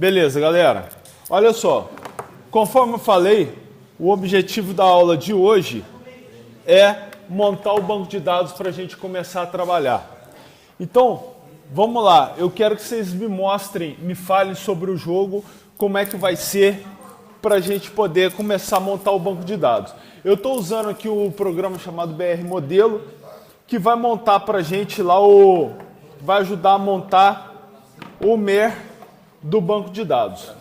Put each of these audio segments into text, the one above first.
Beleza, galera. Olha só, conforme eu falei, o objetivo da aula de hoje é montar o banco de dados para a gente começar a trabalhar. Então, vamos lá. Eu quero que vocês me mostrem, me falem sobre o jogo, como é que vai ser para a gente poder começar a montar o banco de dados. Eu estou usando aqui o programa chamado BR Modelo, que vai montar para a gente lá vai ajudar a montar o MER do banco de dados.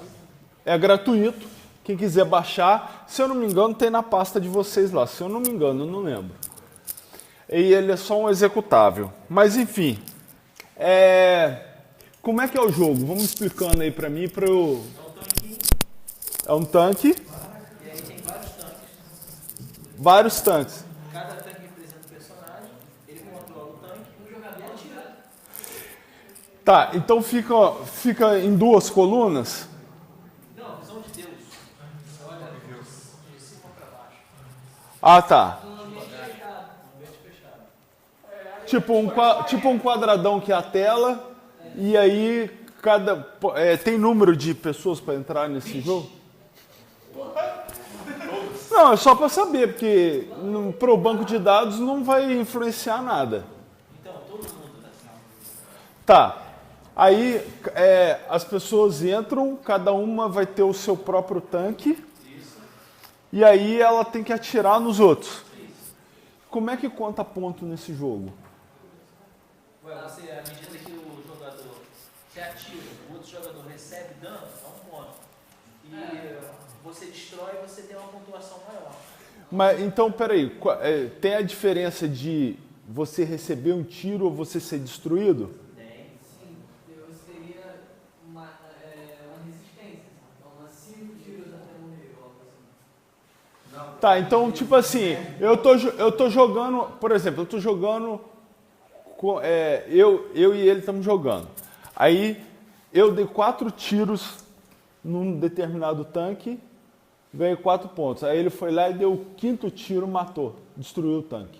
É gratuito, quem quiser baixar, se eu não me engano tem na pasta de vocês lá, se eu não me engano, eu não lembro. E ele é só um executável. Mas enfim, como é que é o jogo? Vamos explicando aí para mim, para eu... É um tanque. E aí tem vários tanques. Vários tanques. Cada tanque representa um personagem, ele controla o tanque e o jogador atira. Tá, então fica em duas colunas? Não, visão de Deus. Você olha de cima para baixo. Ah, tá. Um ambiente fechado. Tipo um quadradão que é a tela, e aí tem número de pessoas para entrar nesse jogo? Não, é só para saber, porque para o banco de dados não vai influenciar nada. Então, todo mundo na sala. Tá. Aí as pessoas entram, cada uma vai ter o seu próprio tanque. Isso. E aí ela tem que atirar nos outros. Isso. Como é que conta ponto nesse jogo? Você, à medida que o jogador se atira, o outro jogador recebe dano, dá um ponto. E você destrói, você tem uma pontuação maior. Mas então, peraí, tem a diferença de você receber um tiro ou você ser destruído? Tem. Sim, você teria uma resistência. Então, umas 5 tiros até morrer, algo assim. Tá, então, tipo assim, eu tô jogando, por exemplo, eu tô jogando, eu e ele estamos jogando. Aí eu dei 4 tiros num determinado tanque, ganhei 4 pontos. Aí ele foi lá e deu o 5º tiro, matou, destruiu o tanque.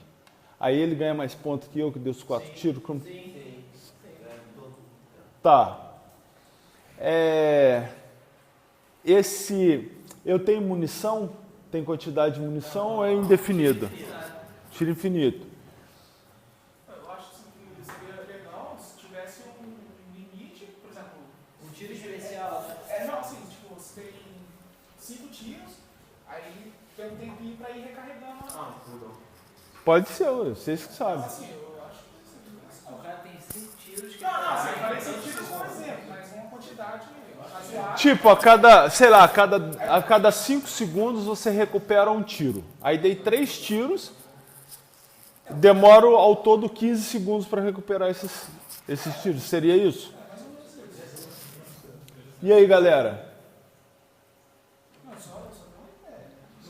Aí ele ganha mais pontos que eu, que dei os 4 tiros. Como... Sim. Tá. Eu tenho munição? Tem quantidade de munição ou é indefinido? Tiro infinito. Eu acho que seria legal se tivesse um limite, por exemplo. Um tiro especial, né? Não, assim, tipo, você tem 5 tiros, aí tem um tempinho pra ir recarregando. Pode ser, vocês que sabem. Assim, eu acho que seria engraçado. O cara tem 5 tiros que Não, você falei 5 tiros como exemplo, mas uma quantidade razoável. Tipo, a cada 5 segundos você recupera um tiro. Aí dei 3 tiros, demoro ao todo 15 segundos para recuperar esses tiros. Seria isso? E aí, galera?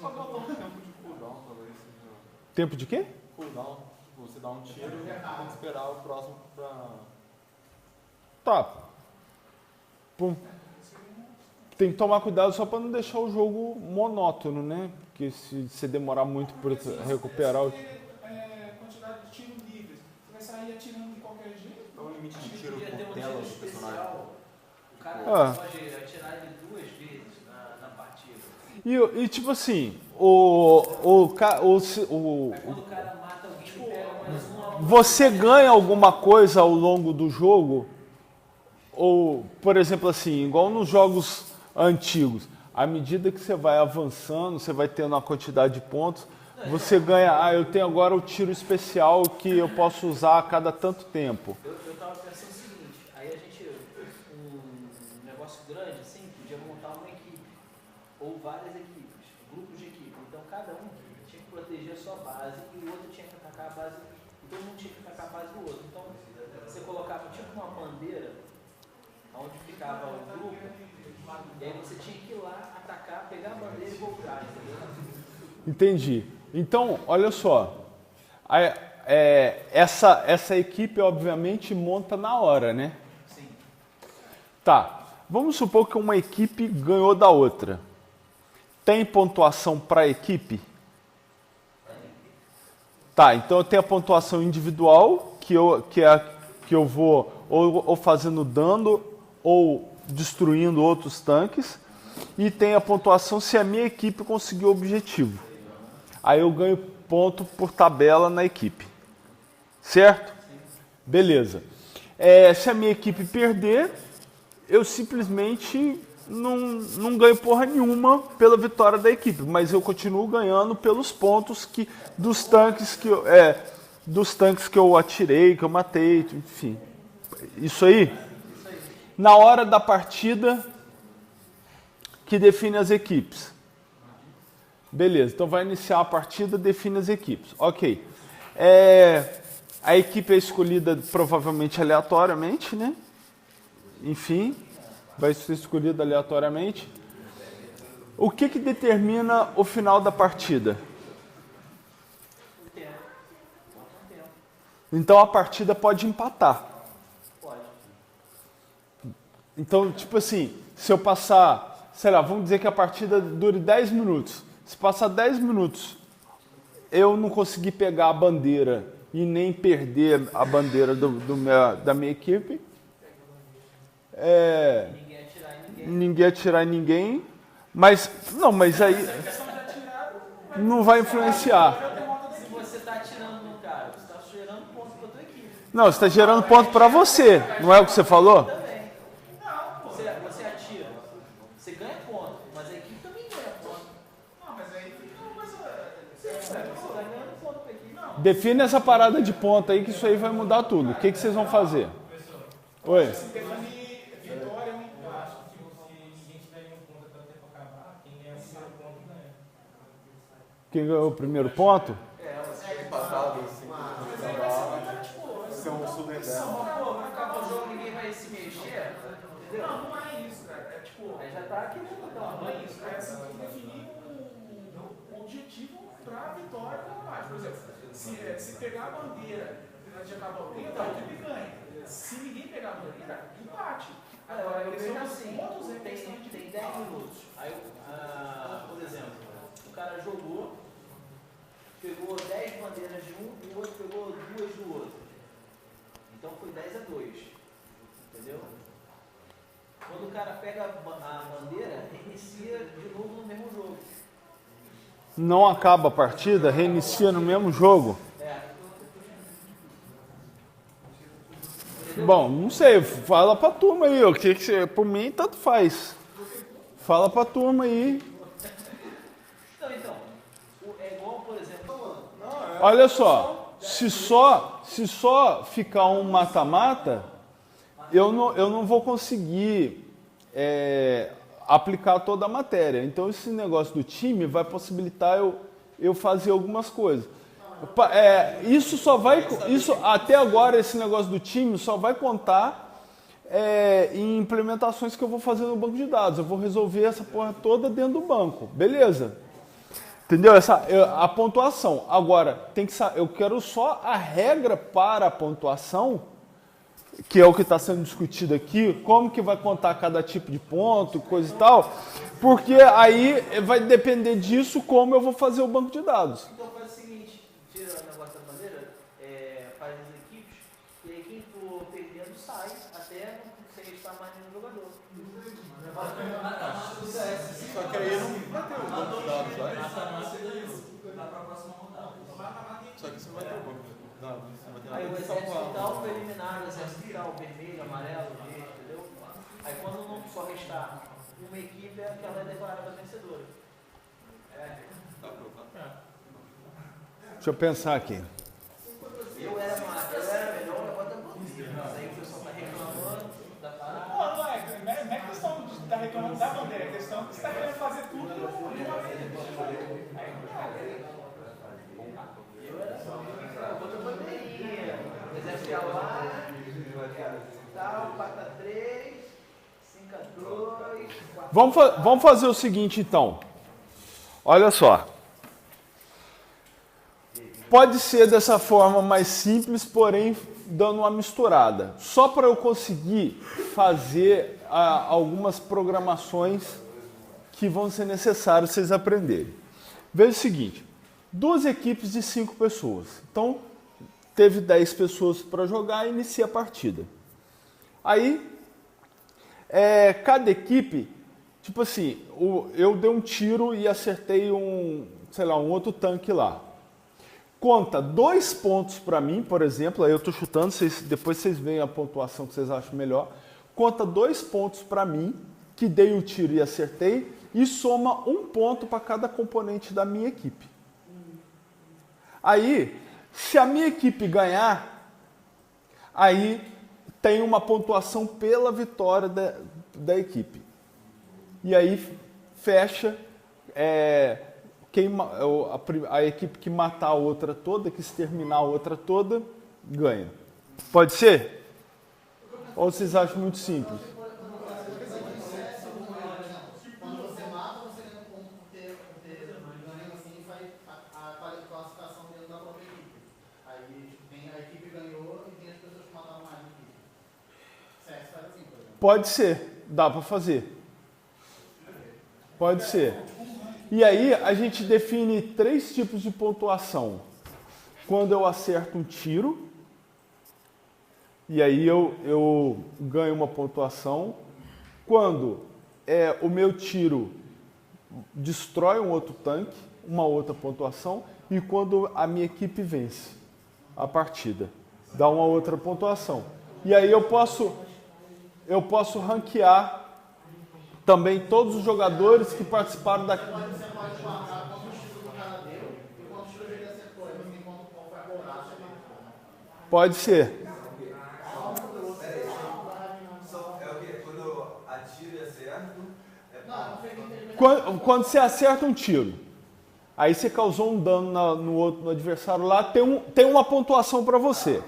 Só botar um tempo de cooldown, talvez. Tempo de quê? Cooldown. Tipo, você dá um tiro e tem que esperar o próximo pra... Tá. Pum. Tem que tomar cuidado só para não deixar o jogo monótono, né? Porque se você demorar muito para recuperar o... Quantidade de tiros livres. Você vai sair atirando de qualquer jeito? Qual é o limite de tiro podia ter por um tela tiro do personagem? especial. O cara Ah. pode atirar ele 2 vezes na partida. E tipo assim, Quando o cara mata alguém, ele pega mais uma. você ganha alguma coisa ao longo do jogo? Ou, por exemplo, assim, igual nos jogos antigos, à medida que você vai avançando, você vai tendo uma quantidade de pontos, você ganha, eu tenho agora o tiro especial que eu posso usar a cada tanto tempo. Eu tava pensando o seguinte, aí a gente, um negócio grande assim, podia montar uma equipe, ou várias equipes, grupos de equipe. Então cada um tinha que proteger a sua base e o outro tinha que atacar a base, e todo mundo tinha que atacar a base do outro. Então você colocava tipo uma bandeira, onde ficava o grupo, e aí você tinha que ir lá, atacar, pegar a bandeira e voltar, entendeu? Entendi. Então, olha só, essa equipe obviamente monta na hora, né? Sim. Tá, vamos supor que uma equipe ganhou da outra. Tem pontuação para a equipe? Tá, então eu tenho a pontuação individual, que eu vou ou fazendo dano ou destruindo outros tanques. E tem a pontuação se a minha equipe conseguir o objetivo. Aí eu ganho ponto por tabela na equipe. Certo? Beleza. Se a minha equipe perder, eu simplesmente não ganho porra nenhuma pela vitória da equipe, mas eu continuo ganhando pelos pontos dos tanques que eu atirei, que eu matei, enfim. Isso aí. Na hora da partida que define as equipes. Beleza, então vai iniciar a partida, define as equipes. Ok. A equipe é escolhida provavelmente aleatoriamente, né? Enfim, vai ser escolhida aleatoriamente. O que determina o final da partida? Então a partida pode empatar. Pode. Então, tipo assim, se eu passar, sei lá, vamos dizer que a partida dure 10 minutos. Se passar 10 minutos, eu não conseguir pegar a bandeira e nem perder a bandeira da minha equipe, ninguém atirar em ninguém, mas aí não vai influenciar. Se você está atirando no cara, você está gerando ponto para a tua equipe. Não, você está gerando ponto para você, não é o que você falou? Também. Não, você atira, você ganha ponto, mas a equipe também ganha ponto. Não, mas aí fica uma coisa. Você está ganhando ponto para a equipe. Não. Define essa parada de ponto aí que isso aí vai mudar tudo. O que vocês vão fazer? Oi? Definir vitória é um empate. Se ninguém tiver nenhum ponto até o tempo acabar, quem ganha o primeiro ponto ganha. Quem ganhou o primeiro ponto? Empatado, assim, ser um subentendo. Pô, vai acabar o jogo, ninguém vai se mexer, entendeu? Não é isso, cara. É tipo. Aí já está querendo dar Não uma é isso. É assim, tem que definir um objetivo para a vitória do combate. Por exemplo, se pegar a bandeira antes de acabar o tempo, a equipe ganha. Se ninguém pegar a bandeira, empate. Agora, eu vejo questão dos assim, pontos é questão de tem 10 minutos. Aí, por exemplo, o cara jogou, pegou 10 bandeiras de um e o outro pegou 2 do outro. Então foi 10-2. Entendeu? Quando o cara pega a bandeira, reinicia de novo no mesmo jogo. Não acaba a partida, reinicia no mesmo jogo. Bom, não sei, fala pra turma aí, ó, por mim tanto faz. Fala pra turma aí. Então, é igual, por exemplo, Olha só, se só ficar um mata-mata, eu não vou conseguir aplicar toda a matéria. Então esse negócio do time vai possibilitar eu fazer algumas coisas. Isso até agora, esse negócio do time só vai contar em implementações que eu vou fazer no banco de dados. Eu vou resolver essa porra toda dentro do banco, beleza? Entendeu? A pontuação. Agora, eu quero só a regra para a pontuação, que é o que está sendo discutido aqui, como que vai contar cada tipo de ponto, coisa e tal, porque aí vai depender disso como eu vou fazer o banco de dados. então faz o seguinte, tira o negócio da bandeira, faz as equipes, e aí quem for perdendo sai, até não sei estar mais nenhum jogador. Só que aí não vai ter o banco de dados, vai? Só que você não vai ter o banco de dados. Você vai ter Aí o nada de exército salvar. tal foi eliminado, o exército tal, vermelho, amarelo, verde, entendeu? Aí quando não só restar uma equipe, aquela é declarada vencedora. Deixa eu pensar aqui. Eu era melhor, agora tá bom. Aí o pessoal tá reclamando da parada. Não é questão de estar reclamando da bandeira, é questão de você estar querendo fazer tudo de uma vez. Outra bandeirinha, exército ia lá, tal, 4-3, 5-2, 4. Vamos fazer o seguinte, então. Olha só. Pode ser dessa forma mais simples, porém dando uma misturada. Só para eu conseguir fazer algumas programações que vão ser necessárias vocês aprenderem. Veja o seguinte, 2 equipes de 5 pessoas. Então, teve 10 pessoas para jogar e inicia a partida. Aí, cada equipe, tipo assim, eu dei um tiro e acertei sei lá, um outro tanque lá. Conta 2 pontos para mim, por exemplo, aí eu estou chutando, depois vocês veem a pontuação que vocês acham melhor. Conta 2 pontos para mim, que dei o tiro e acertei, e soma 1 ponto para cada componente da minha equipe. Aí, se a minha equipe ganhar, aí tem uma pontuação pela vitória da equipe. E aí fecha a equipe que matar a outra toda, que exterminar a outra toda, ganha. Pode ser? Ou vocês acham muito simples? Quando você mata, você ganha um ponto por ter ganho assim e faz a classificação dentro da própria equipe. Aí tem a equipe ganhou e tem as pessoas que mataram mais na equipe. CS faz assim, por exemplo. Pode ser, dá para fazer. Pode ser. E aí a gente define 3 tipos de pontuação. Quando eu acerto um tiro, e aí eu ganho uma pontuação. Quando o meu tiro destrói um outro tanque, uma outra pontuação. E quando a minha equipe vence a partida, dá uma outra pontuação. E aí eu posso ranquear também todos os jogadores que participaram da... Você pode marcar quantos tiros o cara deu e quantos tiros ele acertou. Aí você tem qual foi a coragem. Pode ser. É o quê? Quando eu atiro e acerto? Quando você acerta um tiro, aí você causou um dano no adversário lá, tem uma pontuação para você.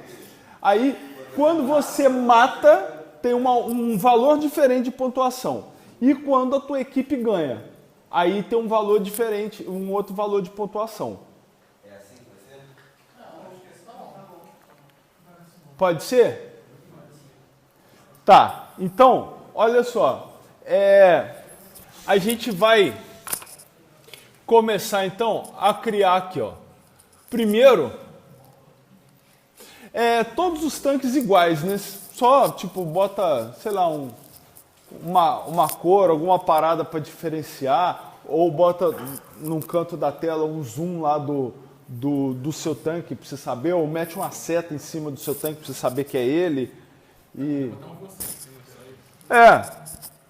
Aí, quando você mata, tem um valor diferente de pontuação. E quando a tua equipe ganha, aí tem um valor diferente, um outro valor de pontuação. É assim que vai ser? Pode ser? Tá, então, olha só. A gente vai começar então a criar aqui, ó. Primeiro, todos os tanques iguais, né? Só, tipo, bota, sei lá, uma cor, alguma parada para diferenciar, ou bota num canto da tela um zoom lá do seu tanque para você saber, ou mete uma seta em cima do seu tanque para você saber que é ele. E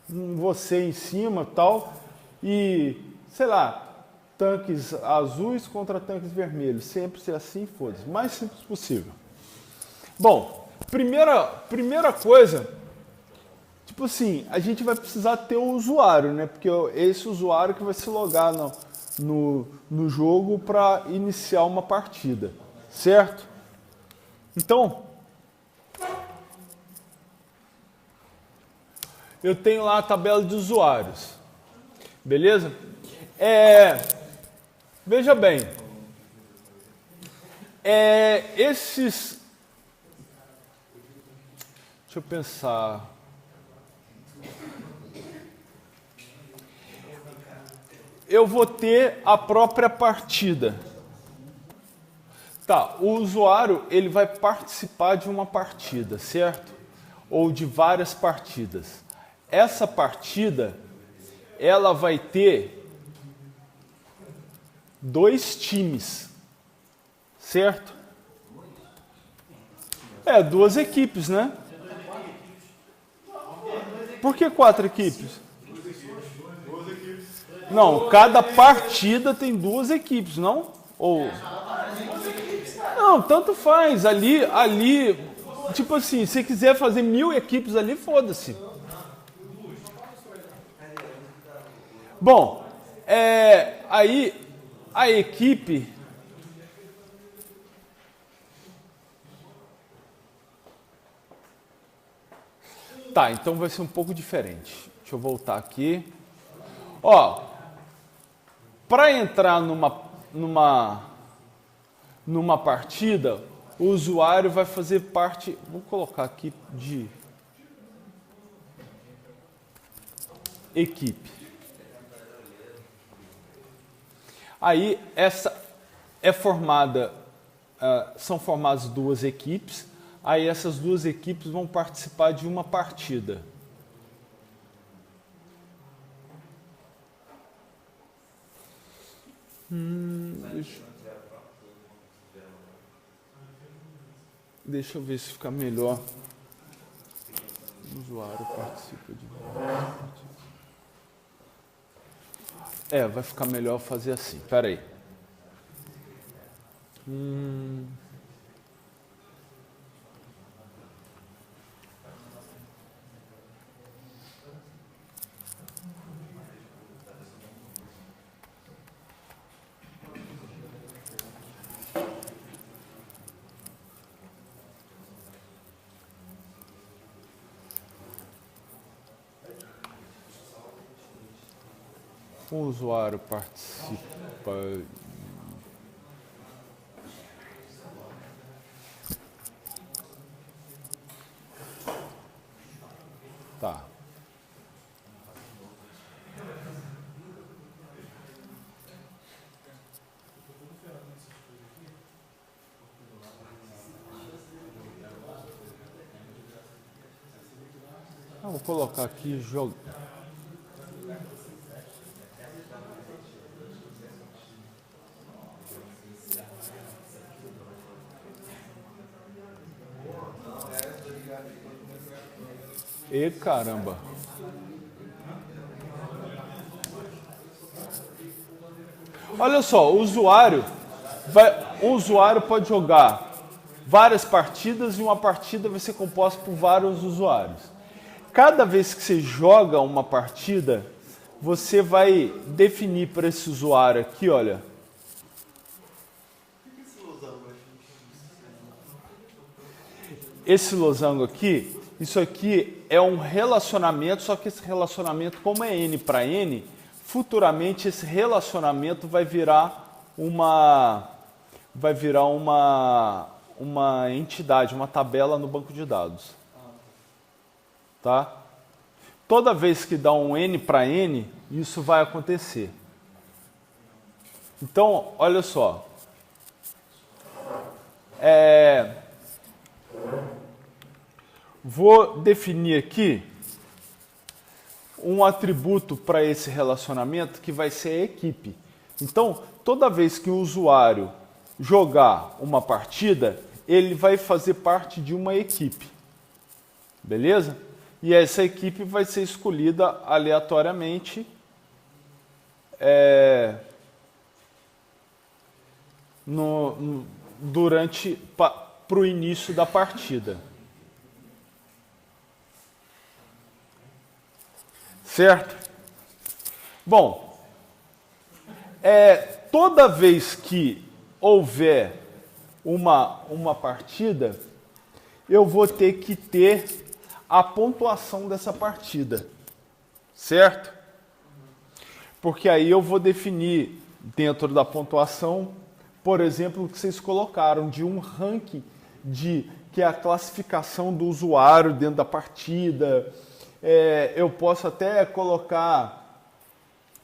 você em cima e tal. E, sei lá, tanques azuis contra tanques vermelhos. Sempre ser assim, foda-se. Mais simples possível. Bom, primeira coisa... Tipo assim, a gente vai precisar ter o usuário, né? Porque é esse usuário que vai se logar no jogo para iniciar uma partida, certo? Então, eu tenho lá a tabela de usuários, beleza? Veja bem, deixa eu pensar. Eu vou ter a própria partida. Tá, o usuário ele vai participar de uma partida, certo? Ou de várias partidas. Essa partida, ela vai ter 2 times, certo? 2 equipes, né? Por que 4 equipes? Não, cada partida tem 2 equipes, não? Ou... Não, tanto faz. Ali, tipo assim, se quiser fazer 1000 equipes ali, foda-se. Bom, aí a equipe... Tá, então vai ser um pouco diferente. Deixa eu voltar aqui. Ó, para entrar numa partida, o usuário vai fazer parte... Vou colocar aqui de equipe. Aí essa é formada, são formadas 2 equipes. Aí essas 2 equipes vão participar de uma partida. Deixa eu ver se fica melhor. O usuário participa de... vai ficar melhor fazer assim. Espera aí. O usuário participa... Tá. Vou colocar aqui jogo. E caramba. Olha só, o usuário pode jogar várias partidas e uma partida vai ser composta por vários usuários. Cada vez que você joga uma partida, você vai definir para esse usuário aqui, olha. Esse losango aqui, isso aqui é um relacionamento, só que esse relacionamento, como é N para N, futuramente esse relacionamento vai virar uma entidade, uma tabela no banco de dados. Tá? Toda vez que dá um N para N, isso vai acontecer. Então, olha só. Vou definir aqui um atributo para esse relacionamento que vai ser a equipe. Então, toda vez que o usuário jogar uma partida, ele vai fazer parte de uma equipe. Beleza? E essa equipe vai ser escolhida aleatoriamente para o início da partida. Certo? Bom, toda vez que houver uma partida, eu vou ter que ter a pontuação dessa partida, certo? Porque aí eu vou definir dentro da pontuação, por exemplo, o que vocês colocaram de um ranking que é a classificação do usuário dentro da partida. Eu posso até colocar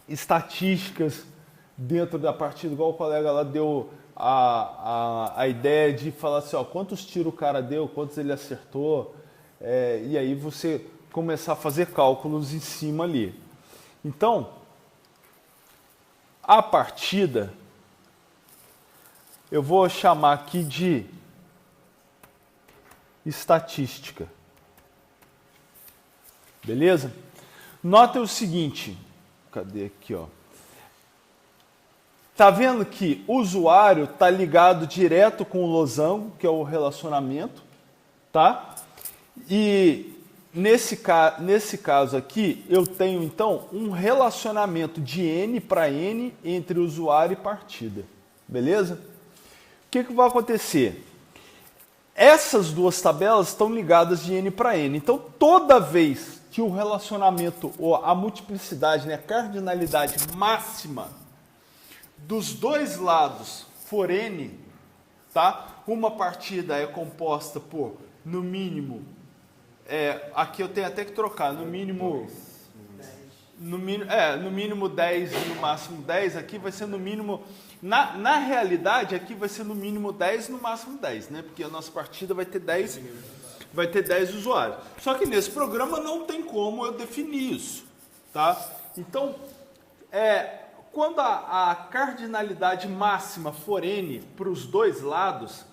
estatísticas dentro da partida, igual o colega lá deu a ideia de falar assim, ó, quantos tiros o cara deu, quantos ele acertou, e aí você começar a fazer cálculos em cima ali. Então, a partida, eu vou chamar aqui de estatística. Beleza? Nota o seguinte, cadê aqui, ó? Tá vendo que o usuário tá ligado direto com o losango, que é o relacionamento, tá? E nesse caso aqui, eu tenho então um relacionamento de N para N entre usuário e partida. Beleza? O que vai acontecer? Essas duas tabelas estão ligadas de N para N. Então, toda vez que o relacionamento, ou a multiplicidade, né, a cardinalidade máxima dos dois lados for N, tá? Uma partida é composta por, no mínimo, aqui eu tenho até que trocar, no mínimo 10 e no máximo 10, aqui vai ser no mínimo, na realidade aqui vai ser no mínimo 10 e no máximo 10, né? Porque a nossa partida vai ter 10 usuários. Só que nesse programa não tem como eu definir isso, tá? Então, quando a cardinalidade máxima for n para os dois lados,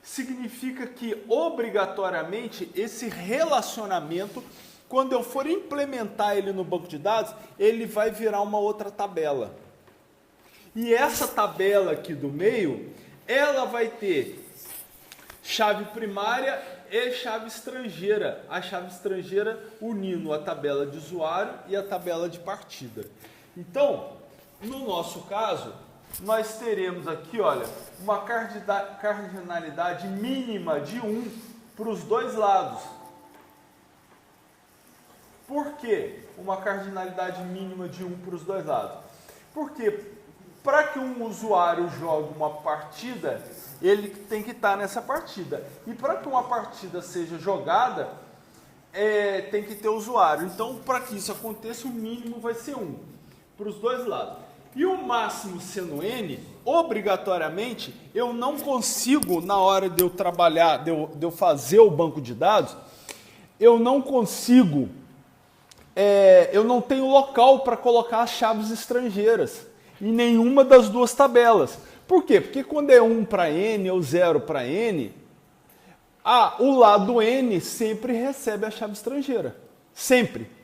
significa que obrigatoriamente esse relacionamento, quando eu for implementar ele no banco de dados, ele vai virar uma outra tabela. E essa tabela aqui do meio, ela vai ter chave primária e chave estrangeira. A chave estrangeira unindo a tabela de usuário e a tabela de partida. Então, no nosso caso, nós teremos aqui, olha, uma cardinalidade mínima de 1 para os dois lados. Por que uma cardinalidade mínima de 1 para os dois lados? Porque para que um usuário jogue uma partida, ele tem que estar nessa partida. E para que uma partida seja jogada, tem que ter usuário. Então, para que isso aconteça, o mínimo vai ser 1 para os dois lados. E o máximo sendo n, obrigatoriamente, eu não consigo, na hora de eu trabalhar, de eu fazer o banco de dados, eu não consigo, eu não tenho local para colocar as chaves estrangeiras em nenhuma das duas tabelas. Por quê? Porque quando é 1 para n ou 0 para n, o lado n sempre recebe a chave estrangeira. Sempre.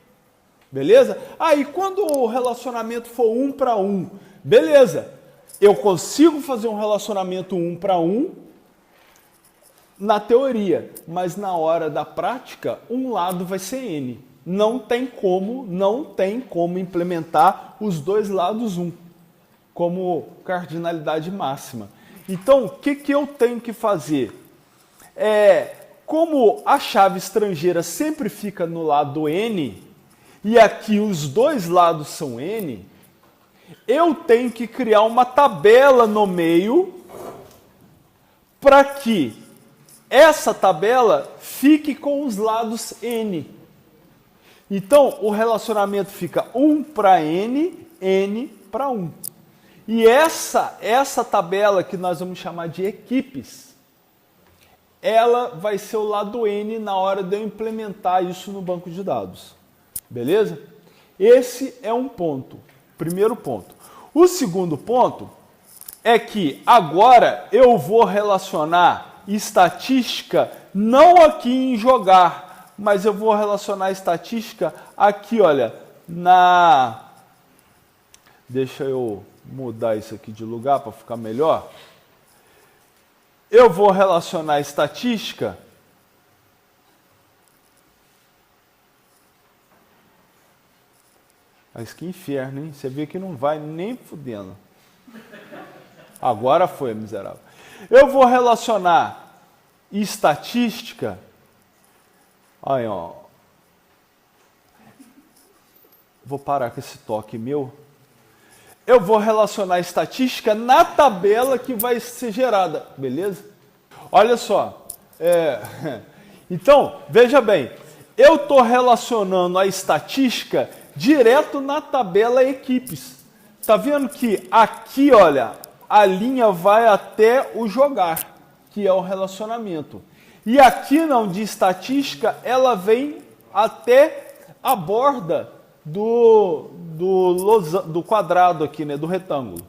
Beleza? Aí quando o relacionamento for 1 para 1, beleza. Eu consigo fazer um relacionamento 1 para 1 na teoria, mas na hora da prática, um lado vai ser n. Não tem como implementar os dois lados 1 como cardinalidade máxima. Então, o que eu tenho que fazer? Como a chave estrangeira sempre fica no lado n, e aqui os dois lados são n, eu tenho que criar uma tabela no meio para que essa tabela fique com os lados n. Então, o relacionamento fica 1 para n, n para 1. E essa tabela que nós vamos chamar de equipes, ela vai ser o lado n na hora de eu implementar isso no banco de dados. Beleza? Esse é um ponto, primeiro ponto. O segundo ponto é que agora eu vou relacionar estatística não aqui em jogar, mas eu vou relacionar estatística aqui, olha, deixa eu mudar isso aqui de lugar para ficar melhor. Eu vou relacionar estatística Mas que inferno, hein? Você vê que não vai nem fudendo. Agora foi, miserável. Eu vou relacionar estatística. Aí, ó. Vou parar com esse toque meu. Eu vou relacionar estatística na tabela que vai ser gerada. Beleza? Olha só. Então, veja bem. Eu estou relacionando a estatística direto na tabela equipes. Tá vendo que aqui, olha, a linha vai até o jogar, que é o relacionamento. E aqui não, de estatística, ela vem até a borda do quadrado aqui, né, do retângulo.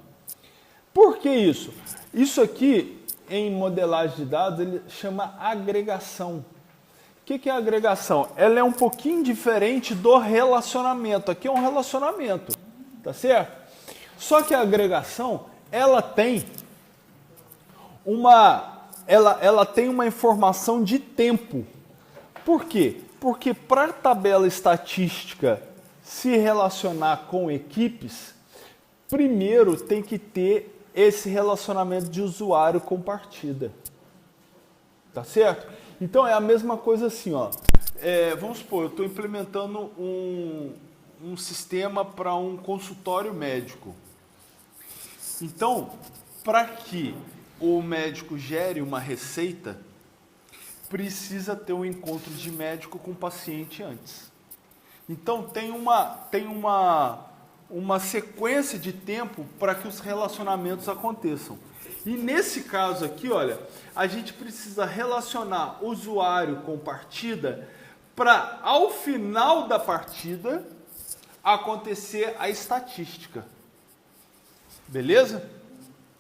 Por que isso? Isso aqui, em modelagem de dados, ele chama agregação. O que é a agregação? Ela é um pouquinho diferente do relacionamento. Aqui é um relacionamento, tá certo? Só que a agregação, ela tem uma informação de tempo. Por quê? Porque para a tabela estatística se relacionar com equipes, primeiro tem que ter esse relacionamento de usuário com partida. Tá certo? Então é a mesma coisa assim, ó. Vamos supor, eu estou implementando um sistema para um consultório médico. Então, para que o médico gere uma receita, precisa ter um encontro de médico com o paciente antes. Então tem uma sequência de tempo para que os relacionamentos aconteçam. E nesse caso aqui, olha, a gente precisa relacionar usuário com partida para, ao final da partida, acontecer a estatística. Beleza?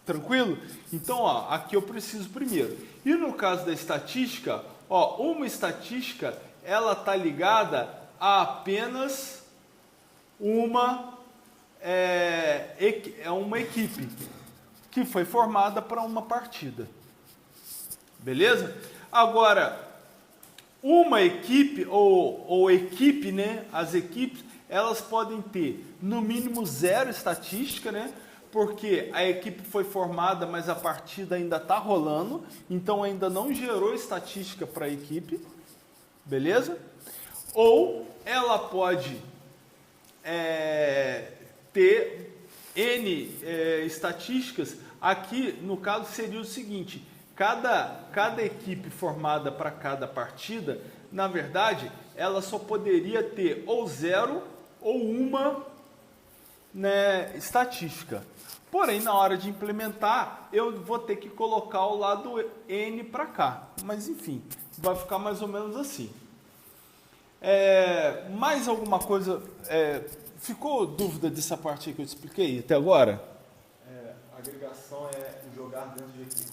Tranquilo? Então, ó, aqui eu preciso primeiro. E no caso da estatística, ó, uma estatística, ela está ligada a apenas uma equipe que foi formada para uma partida. Beleza? Agora, uma equipe ou equipe, né? As equipes, elas podem ter no mínimo 0 estatística, né? Porque a equipe foi formada, mas a partida ainda está rolando, então ainda não gerou estatística para a equipe, beleza? Ou ela pode ter N estatísticas. Aqui, no caso, seria o seguinte: cada equipe formada para cada partida, na verdade, ela só poderia ter ou 0 ou uma, né, estatística. Porém, na hora de implementar, eu vou ter que colocar o lado N para cá. Mas, enfim, vai ficar mais ou menos assim. Mais alguma coisa? Ficou dúvida dessa parte aí que eu expliquei até agora? Agregação é jogar dentro de equipe.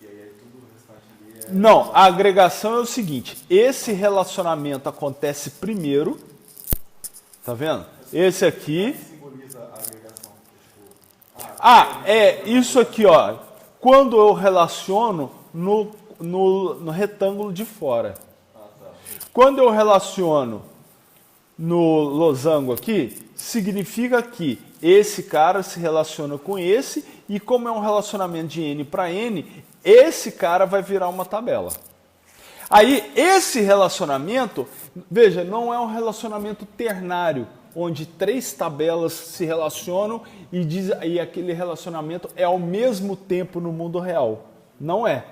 E aí tudo o restante ali é... Não, a agregação é o seguinte: esse relacionamento acontece primeiro. Tá vendo? Esse aqui... simboliza a agregação. Isso aqui, ó. Quando eu relaciono no retângulo de fora. Quando eu relaciono no losango aqui, significa que esse cara se relaciona com esse, e como é um relacionamento de N para N, esse cara vai virar uma tabela. Aí, esse relacionamento, veja, não é um relacionamento ternário, onde 3 tabelas se relacionam e aquele relacionamento é ao mesmo tempo no mundo real. Não é.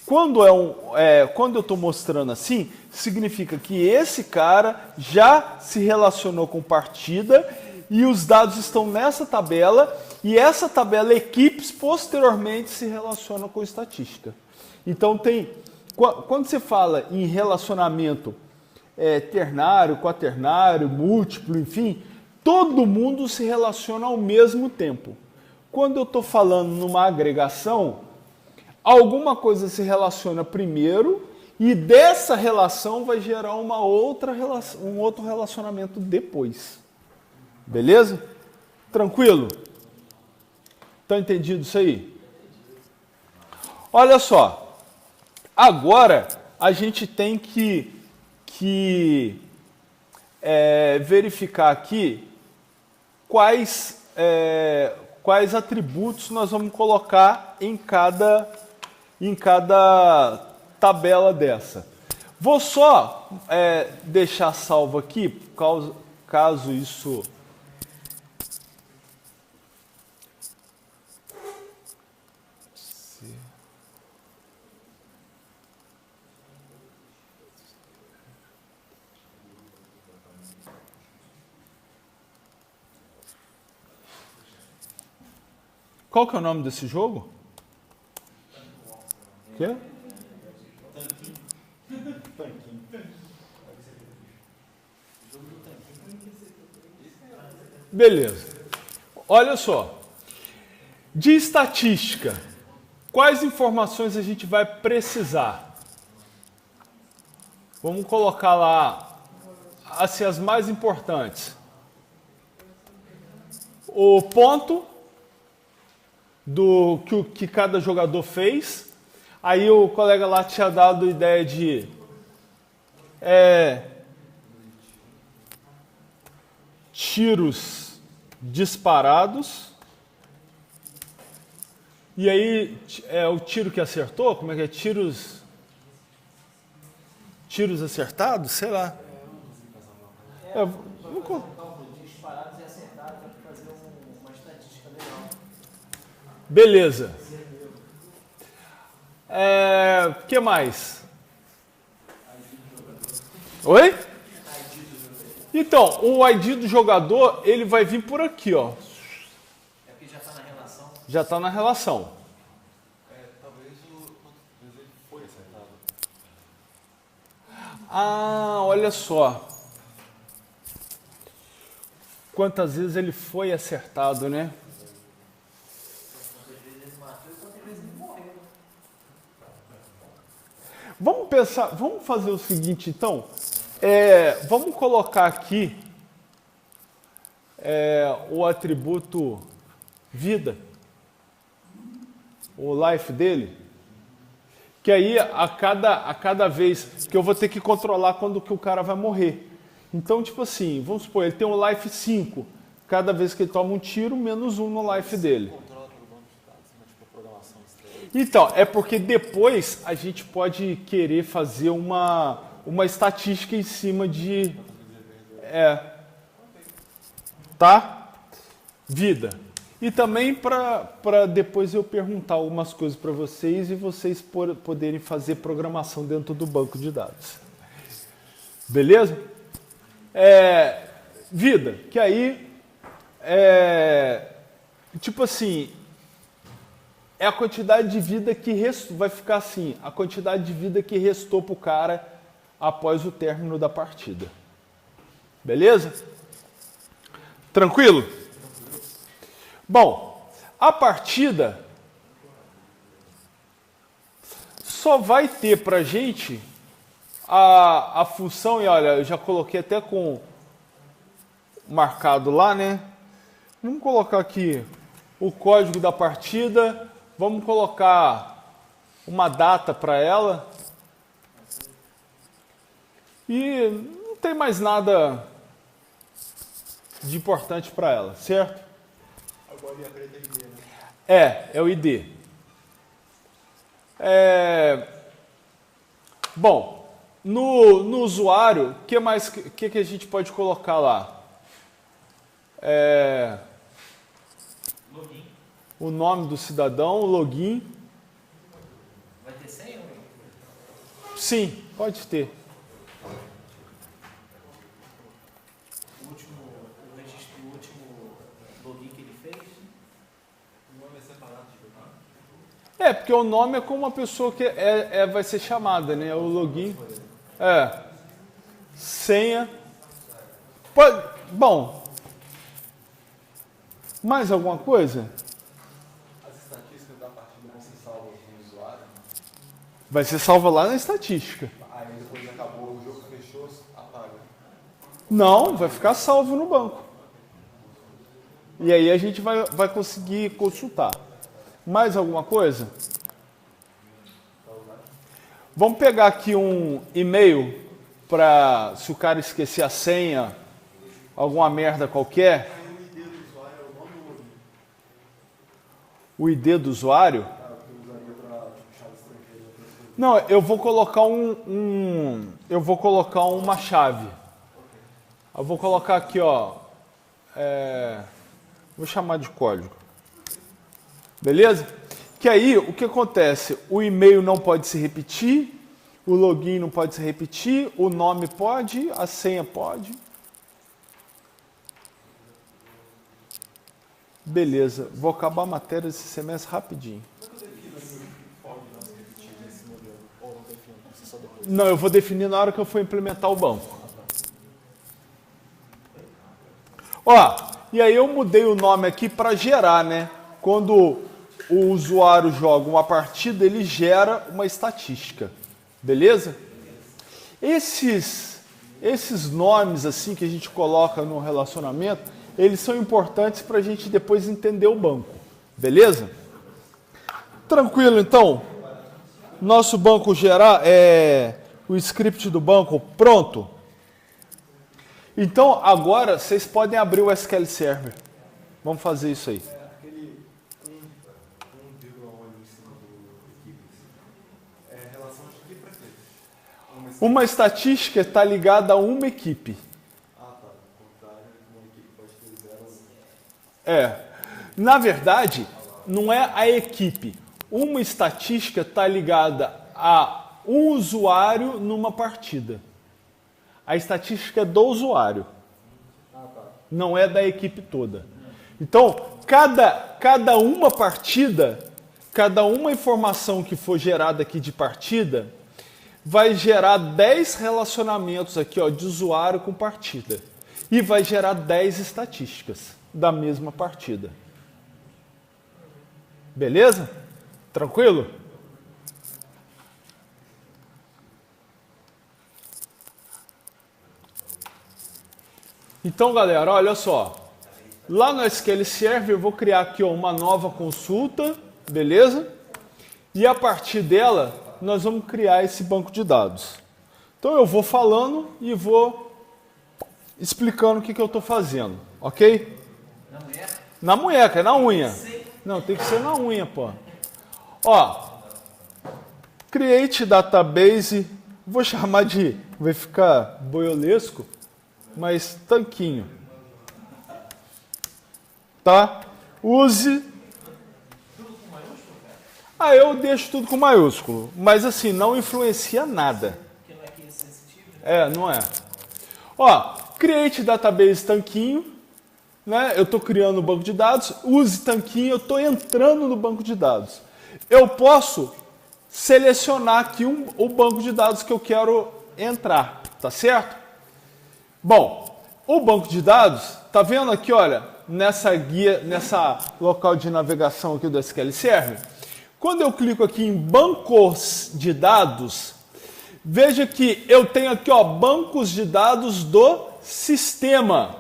Quando eu estou mostrando assim, significa que esse cara já se relacionou com partida e os dados estão nessa tabela, e essa tabela equipes posteriormente se relaciona com estatística. Então quando você fala em relacionamento ternário, quaternário, múltiplo, enfim, todo mundo se relaciona ao mesmo tempo. Quando eu estou falando numa agregação, alguma coisa se relaciona primeiro e dessa relação vai gerar um outro relacionamento depois. Beleza? Tranquilo? Tá entendido isso aí? Olha só. Agora a gente tem que verificar aqui quais atributos nós vamos colocar em cada tabela dessa. Vou só deixar salvo aqui, caso isso... Qual que é o nome desse jogo? Quê? Beleza. Olha só. De estatística, quais informações a gente vai precisar? Vamos colocar lá assim, as mais importantes. O ponto do que cada jogador fez. Aí o colega lá tinha dado a ideia de tiros disparados. E aí o tiro que acertou, como é que é? Tiros acertados? Sei lá. Disparados e acertados para fazer uma estatística legal. Beleza. O que mais? Oi? Então, o ID do jogador, ele vai vir por aqui, ó. É porque já está na relação. Já está na relação. Talvez ele foi acertado. Olha só. quantas vezes ele foi acertado, né? Quantas vezes ele matou e quantas vezes ele morreu. Vamos pensar, vamos fazer o seguinte, então. Vamos colocar aqui o atributo vida, o life dele, que aí a cada vez que eu vou ter que controlar quando que o cara vai morrer. Então, tipo assim, vamos supor, ele tem um life 5, cada vez que ele toma um tiro, menos 1 no life dele. Então, é porque depois a gente pode querer fazer uma estatística em cima de... tá? Vida. E também para depois eu perguntar algumas coisas para vocês e vocês poderem fazer programação dentro do banco de dados. Beleza? Vida, que aí tipo assim, é a quantidade de vida que restou, vai ficar assim, a quantidade de vida que restou pro cara após o término da partida. Beleza? Tranquilo? Bom, a partida só vai ter pra gente a função, e olha, eu já coloquei até com marcado lá, né? Vamos colocar aqui o código da partida, vamos colocar uma data para ela. E não tem mais nada de importante para ela, certo? Agora a preta é ID, né? É o ID. Bom, no usuário, o que mais que a gente pode colocar lá? Login. O nome do cidadão, o login. Vai ter senha? Sim, pode ter. O último login que ele fez? O nome é separado de jogar. Porque o nome é como uma pessoa que vai ser chamada, né? O login. Senha. Bom. Mais alguma coisa? As estatísticas da partida vão ser salvas no usuário. Vai ser salva lá na estatística. Aí depois acabou, o jogo fechou, apaga. Não, vai ficar salvo no banco. E aí a gente vai conseguir consultar. Mais alguma coisa? Vamos pegar aqui um e-mail para, se o cara esquecer a senha, alguma merda qualquer. O ID do usuário? Não, eu vou colocar eu vou colocar uma chave. Eu vou colocar aqui, ó. Vou chamar de código. Beleza? Que aí, o que acontece? O e-mail não pode se repetir, o login não pode se repetir, o nome pode, a senha pode. Beleza, vou acabar a matéria desse semestre rapidinho. Não, eu vou definir na hora que eu for implementar o banco. Ó, e aí eu mudei o nome aqui para gerar, né? Quando o usuário joga uma partida, ele gera uma estatística. Beleza? Esses nomes assim que a gente coloca no relacionamento, eles são importantes para a gente depois entender o banco. Beleza? Tranquilo, então? Nosso banco geral o script do banco pronto. Então, agora vocês podem abrir o SQL Server. Vamos fazer isso aí. Aquele 1,1 em cima do equipe. Relação de equipe para quê? Uma estatística está ligada a uma equipe. Ah, tá. Ao contrário, uma equipe pode ter 0. Na verdade, não é a equipe. Uma estatística está ligada a um usuário numa partida. A estatística é do usuário. Não é da equipe toda. Então, cada uma partida, cada uma informação que for gerada aqui de partida, vai gerar 10 relacionamentos aqui, ó, de usuário com partida. e vai gerar 10 estatísticas da mesma partida. Beleza? Tranquilo? Então, galera, olha só. Lá no SQL Server eu vou criar aqui ó, uma nova consulta, beleza? E a partir dela nós vamos criar esse banco de dados. Então eu vou falando e vou explicando o que eu estou fazendo, ok? Na mulher? Na munheca, na unha. Não, tem que ser na unha, pô. Ó, create database, vou chamar de, vai ficar boiolesco, mas tanquinho. Tá? Use. Ah, eu deixo tudo com maiúsculo, mas assim, não influencia nada. Porque não é case sensitivo? É, não é. Ó, create database tanquinho, né? Eu estou criando um banco de dados, use tanquinho, eu estou entrando no banco de dados. Eu posso selecionar aqui o banco de dados que eu quero entrar, tá certo? Bom, o banco de dados, tá vendo aqui, olha, nessa guia, nessa local de navegação aqui do SQL Server, quando eu clico aqui em bancos de dados, veja que eu tenho aqui, ó, bancos de dados do sistema.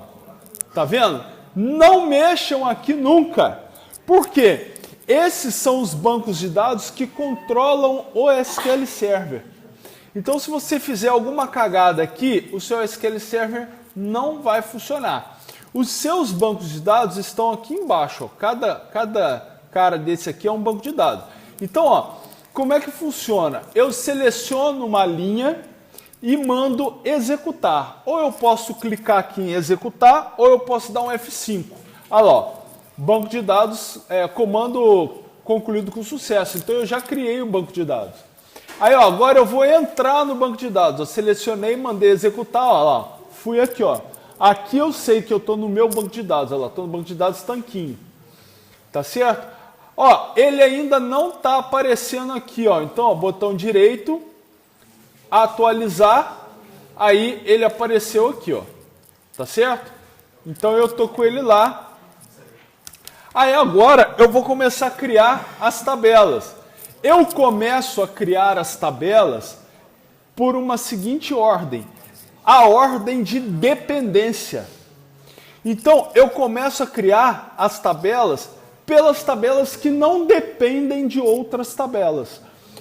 Tá vendo? Não mexam aqui nunca. Por quê? Esses são os bancos de dados que controlam o SQL Server. Então, se você fizer alguma cagada aqui, o seu SQL Server não vai funcionar. Os seus bancos de dados estão aqui embaixo. Ó. Cada cara desse aqui é um banco de dados. Então, ó, como é que funciona? Eu seleciono uma linha e mando executar. Ou eu posso clicar aqui em executar, ou eu posso dar um F5. Olha lá, ó, banco de dados, comando concluído com sucesso. Então eu já criei um banco de dados. Aí, ó, agora eu vou entrar no banco de dados. Eu selecionei, mandei executar, ó, lá, fui aqui, ó. Aqui eu sei que eu estou no meu banco de dados, olha lá, estou no banco de dados tanquinho. Tá certo? Ó, ele ainda não está aparecendo aqui, ó. Então, ó, botão direito, atualizar, aí ele apareceu aqui, ó. Tá certo? Então eu tô com ele lá. Aí agora eu vou começar a criar as tabelas. Eu começo a criar as tabelas por uma seguinte ordem. A ordem de dependência. Então eu começo a criar as tabelas pelas tabelas que não dependem de outras tabelas.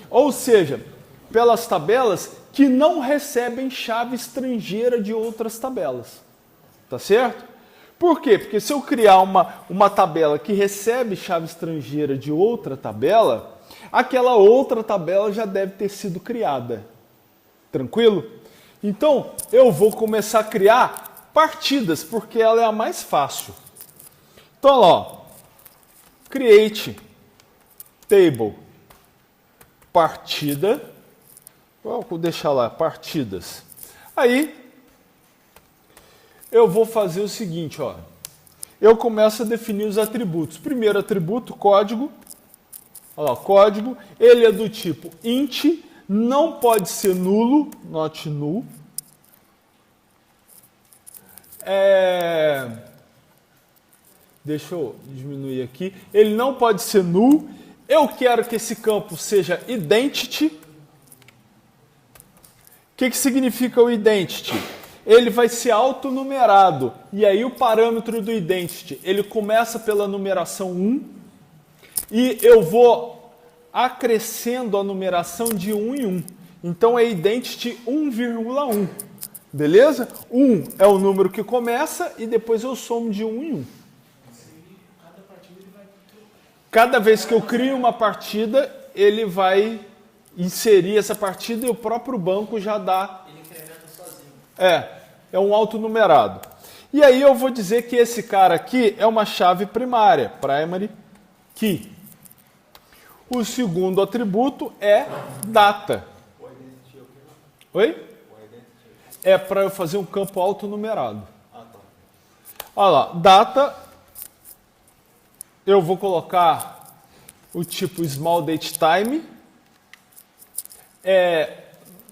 Ou seja, pelas tabelas que não recebem chave estrangeira de outras tabelas. Tá certo? Por quê? Porque se eu criar uma tabela que recebe chave estrangeira de outra tabela, aquela outra tabela já deve ter sido criada. Tranquilo? Então, eu vou começar a criar partidas, porque ela é a mais fácil. Então, ó, create table partida. Vou deixar lá, partidas. Aí, eu vou fazer o seguinte, ó. Eu começo a definir os atributos. Primeiro atributo, código. Olha lá, código. Ele é do tipo int, não pode ser nulo, not null. Deixa eu diminuir aqui. Ele não pode ser null. Eu quero que esse campo seja identity. O que significa o identity? Ele vai ser autonumerado. E aí o parâmetro do identity, ele começa pela numeração 1 e eu vou acrescendo a numeração de 1 em 1. Então é identity 1,1. Beleza? 1 é o número que começa e depois eu somo de 1 em 1. Cada vez que eu crio uma partida, ele vai inserir essa partida e o próprio banco já dá. Ele incrementa sozinho. É um autonumerado. E aí eu vou dizer que esse cara aqui é uma chave primária, primary key. O segundo atributo é data. Oi? É para eu fazer um campo autonumerado. Olha lá, data, eu vou colocar o tipo small date time,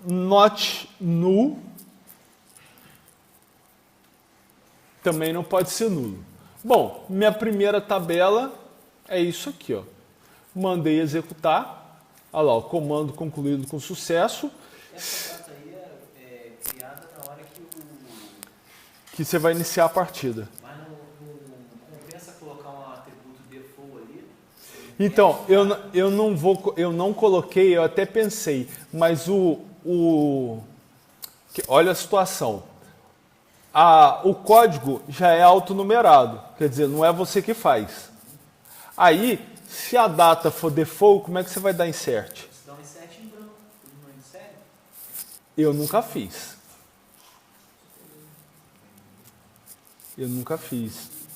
not null, Também não pode ser nulo. Bom, minha primeira tabela é isso aqui, ó. Mandei executar. Olha lá, o comando concluído com sucesso. Essa data aí é criada na hora que você vai iniciar a partida. Mas não compensa colocar um atributo default ali? Então, eu não coloquei, eu até pensei, mas olha a situação. O código já é autonumerado, quer dizer, não é você que faz. Aí, se a data for default, como é que você vai dar insert? Você dá um insert em branco, não insere? Eu nunca fiz.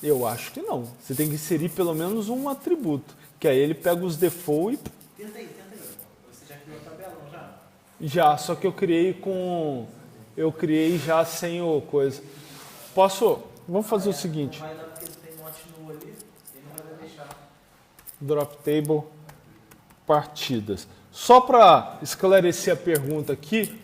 Eu acho que não. Você tem que inserir pelo menos um atributo, que aí ele pega os default e... Tenta aí. Você já criou o tabelão já? Já, só que eu criei já sem o coisa. Vamos fazer o seguinte. Não vai dar porque tem not null ali, ele não vai deixar. Drop table partidas. Só para esclarecer a pergunta aqui.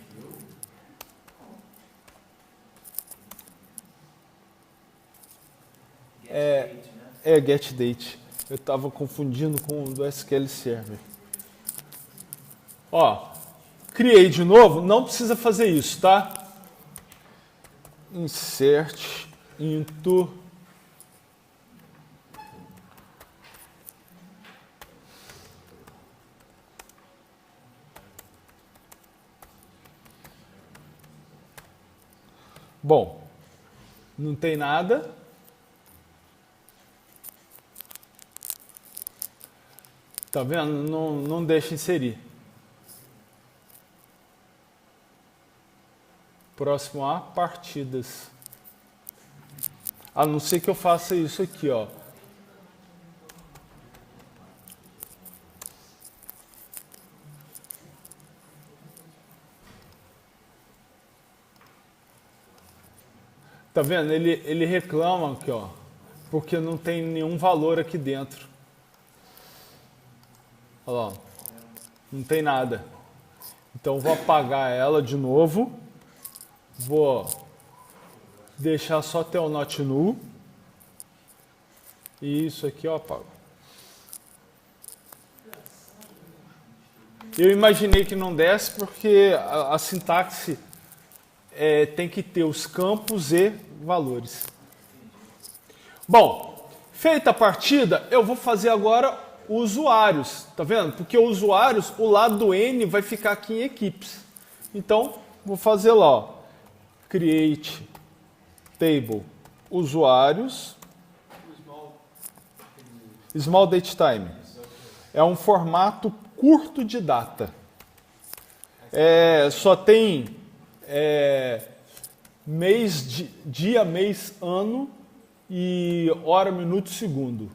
Get date. Eu estava confundindo com o do SQL Server. Ó, criei de novo, não precisa fazer isso, tá? Insert into bom, não tem nada. Tá vendo? Não deixa inserir. Próximo a partidas. A não ser que eu faça isso aqui, ó. Tá vendo? Ele reclama aqui, ó, porque não tem nenhum valor aqui dentro. Olha lá, não tem nada. Então vou apagar ela de novo. Vou deixar só até o not null. E isso aqui eu apago. Eu imaginei que não desse porque a sintaxe tem que ter os campos e valores. Bom, feita a partida, eu vou fazer agora usuários, tá vendo? Porque usuários, o lado do N vai ficar aqui em equipes. Então, vou fazer lá, ó, create table usuários, small date time. É um formato curto de data. Só tem dia, mês, ano e hora, minuto, segundo.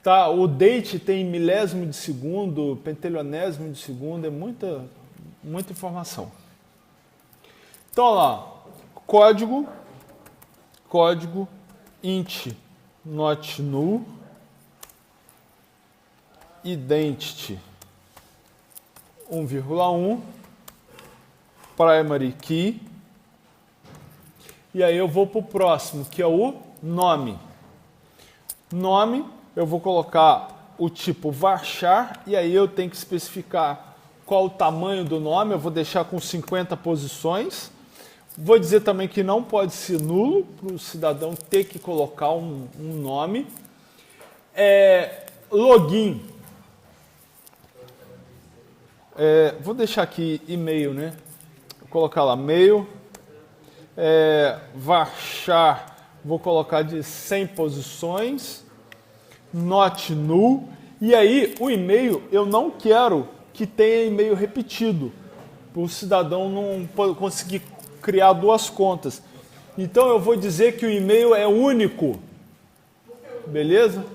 Tá, o date tem milésimo de segundo, pentilionésimo de segundo, é muita informação. Então, olha lá, código int not null identity 1,1 primary key. E aí eu vou para o próximo, que é o nome. Nome, eu vou colocar o tipo varchar, e aí eu tenho que especificar qual o tamanho do nome, eu vou deixar com 50 posições. Vou dizer também que não pode ser nulo, para o cidadão ter que colocar um nome. Login. Vou deixar aqui e-mail, né? Vou colocar lá mail. Varchar, vou colocar de 100 posições. Not null. E aí, o e-mail, eu não quero que tenha e-mail repetido, para o cidadão não conseguir criar duas contas. Então, eu vou dizer que o e-mail é único. Beleza?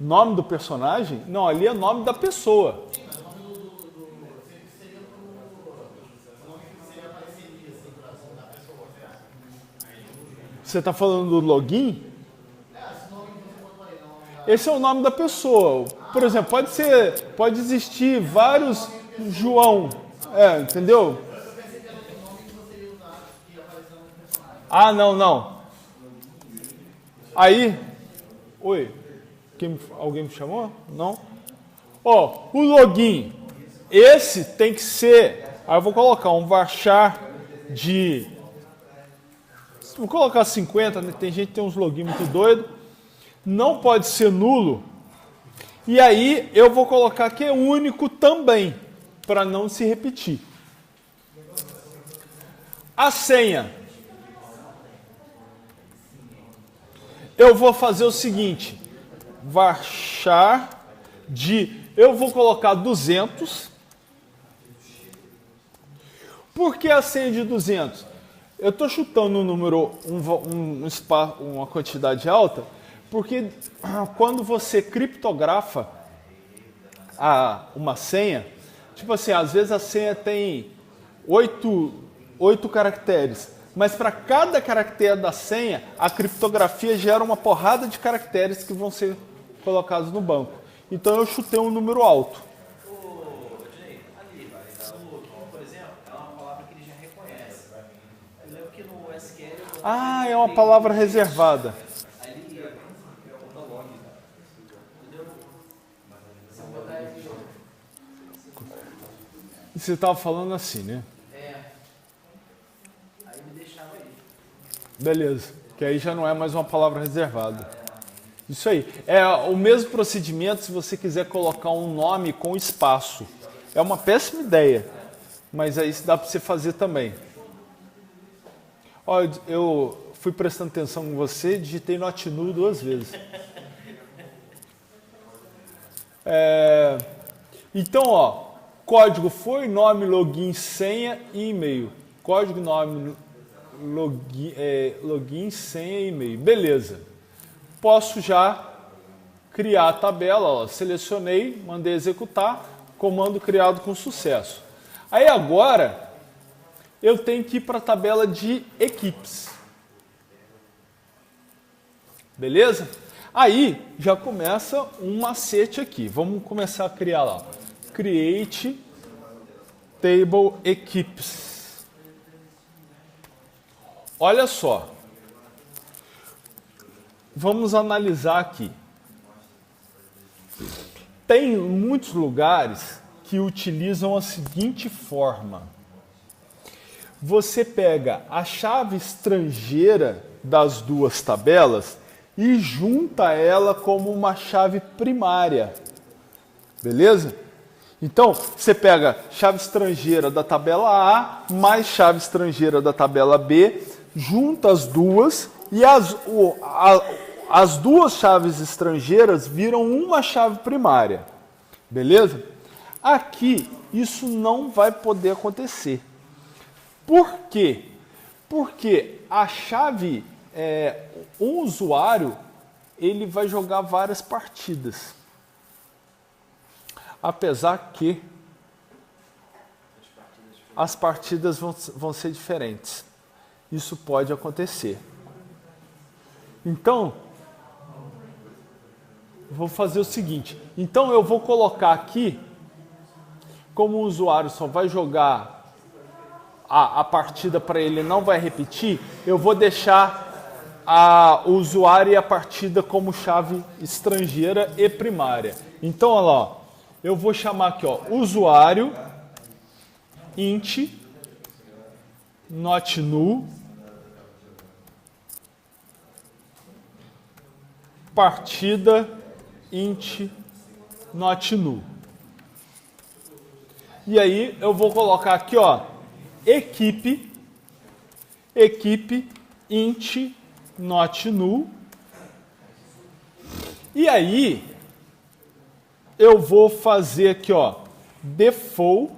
Nome do personagem? Não, ali é nome da pessoa. Você está falando do login? Esse é o nome da pessoa. Por exemplo, pode existir vários João. Entendeu? Ah, não. Aí, oi, alguém me chamou? Não? Ó, o login, esse tem que ser, aí eu vou colocar um varchar de, vou colocar 50, né? Tem gente que tem uns login muito doido, não pode ser nulo, e aí eu vou colocar que é único também, para não se repetir. A senha, eu vou fazer o seguinte, varchar de, eu vou colocar 200. Por que a senha de 200? Eu estou chutando um número, uma quantidade alta, porque quando você criptografa uma senha, tipo assim, às vezes a senha tem 8 caracteres, mas para cada caractere da senha, a criptografia gera uma porrada de caracteres que vão ser colocados no banco. Então eu chutei um número alto. Ô, Ednei, ali, no Kim, por exemplo, é uma palavra que ele já reconhece. Eu lembro que no SQL... É uma palavra reservada. Ali, E você estava falando assim, né? aí me deixava aí. Beleza, que aí já não é mais uma palavra reservada. Isso aí. É o mesmo procedimento se você quiser colocar um nome com espaço. É uma péssima ideia, mas aí dá para você fazer também. Ó, eu fui prestando atenção com você, digitei Notinu 2 vezes. Então, ó, código foi, nome, login, senha e e-mail. Código, nome, login, senha e e-mail. Beleza. Posso já criar a tabela, ó, selecionei, mandei executar, comando criado com sucesso. Aí agora, eu tenho que ir para a tabela de equipes. Beleza? Aí, já começa um macete aqui. Vamos começar a criar lá. Create Table Equipes. Olha só. Vamos analisar aqui. Tem muitos lugares que utilizam a seguinte forma. Você pega a chave estrangeira das duas tabelas e junta ela como uma chave primária. Beleza? Então, você pega chave estrangeira da tabela A mais chave estrangeira da tabela B, junta as duas e as duas chaves estrangeiras viram uma chave primária. Beleza? Aqui, isso não vai poder acontecer. Por quê? Porque a chave, o usuário, ele vai jogar várias partidas. Apesar que as partidas vão ser diferentes. Isso pode acontecer. Então, vou fazer o seguinte. Então, eu vou colocar aqui, como o usuário só vai jogar a partida para ele, não vai repetir, eu vou deixar o usuário e a partida como chave estrangeira e primária. Então, olha lá, ó, eu vou chamar aqui, ó, usuário int not null partida int not null. E aí eu vou colocar aqui, ó, equipe int not null. E aí eu vou fazer aqui, ó, default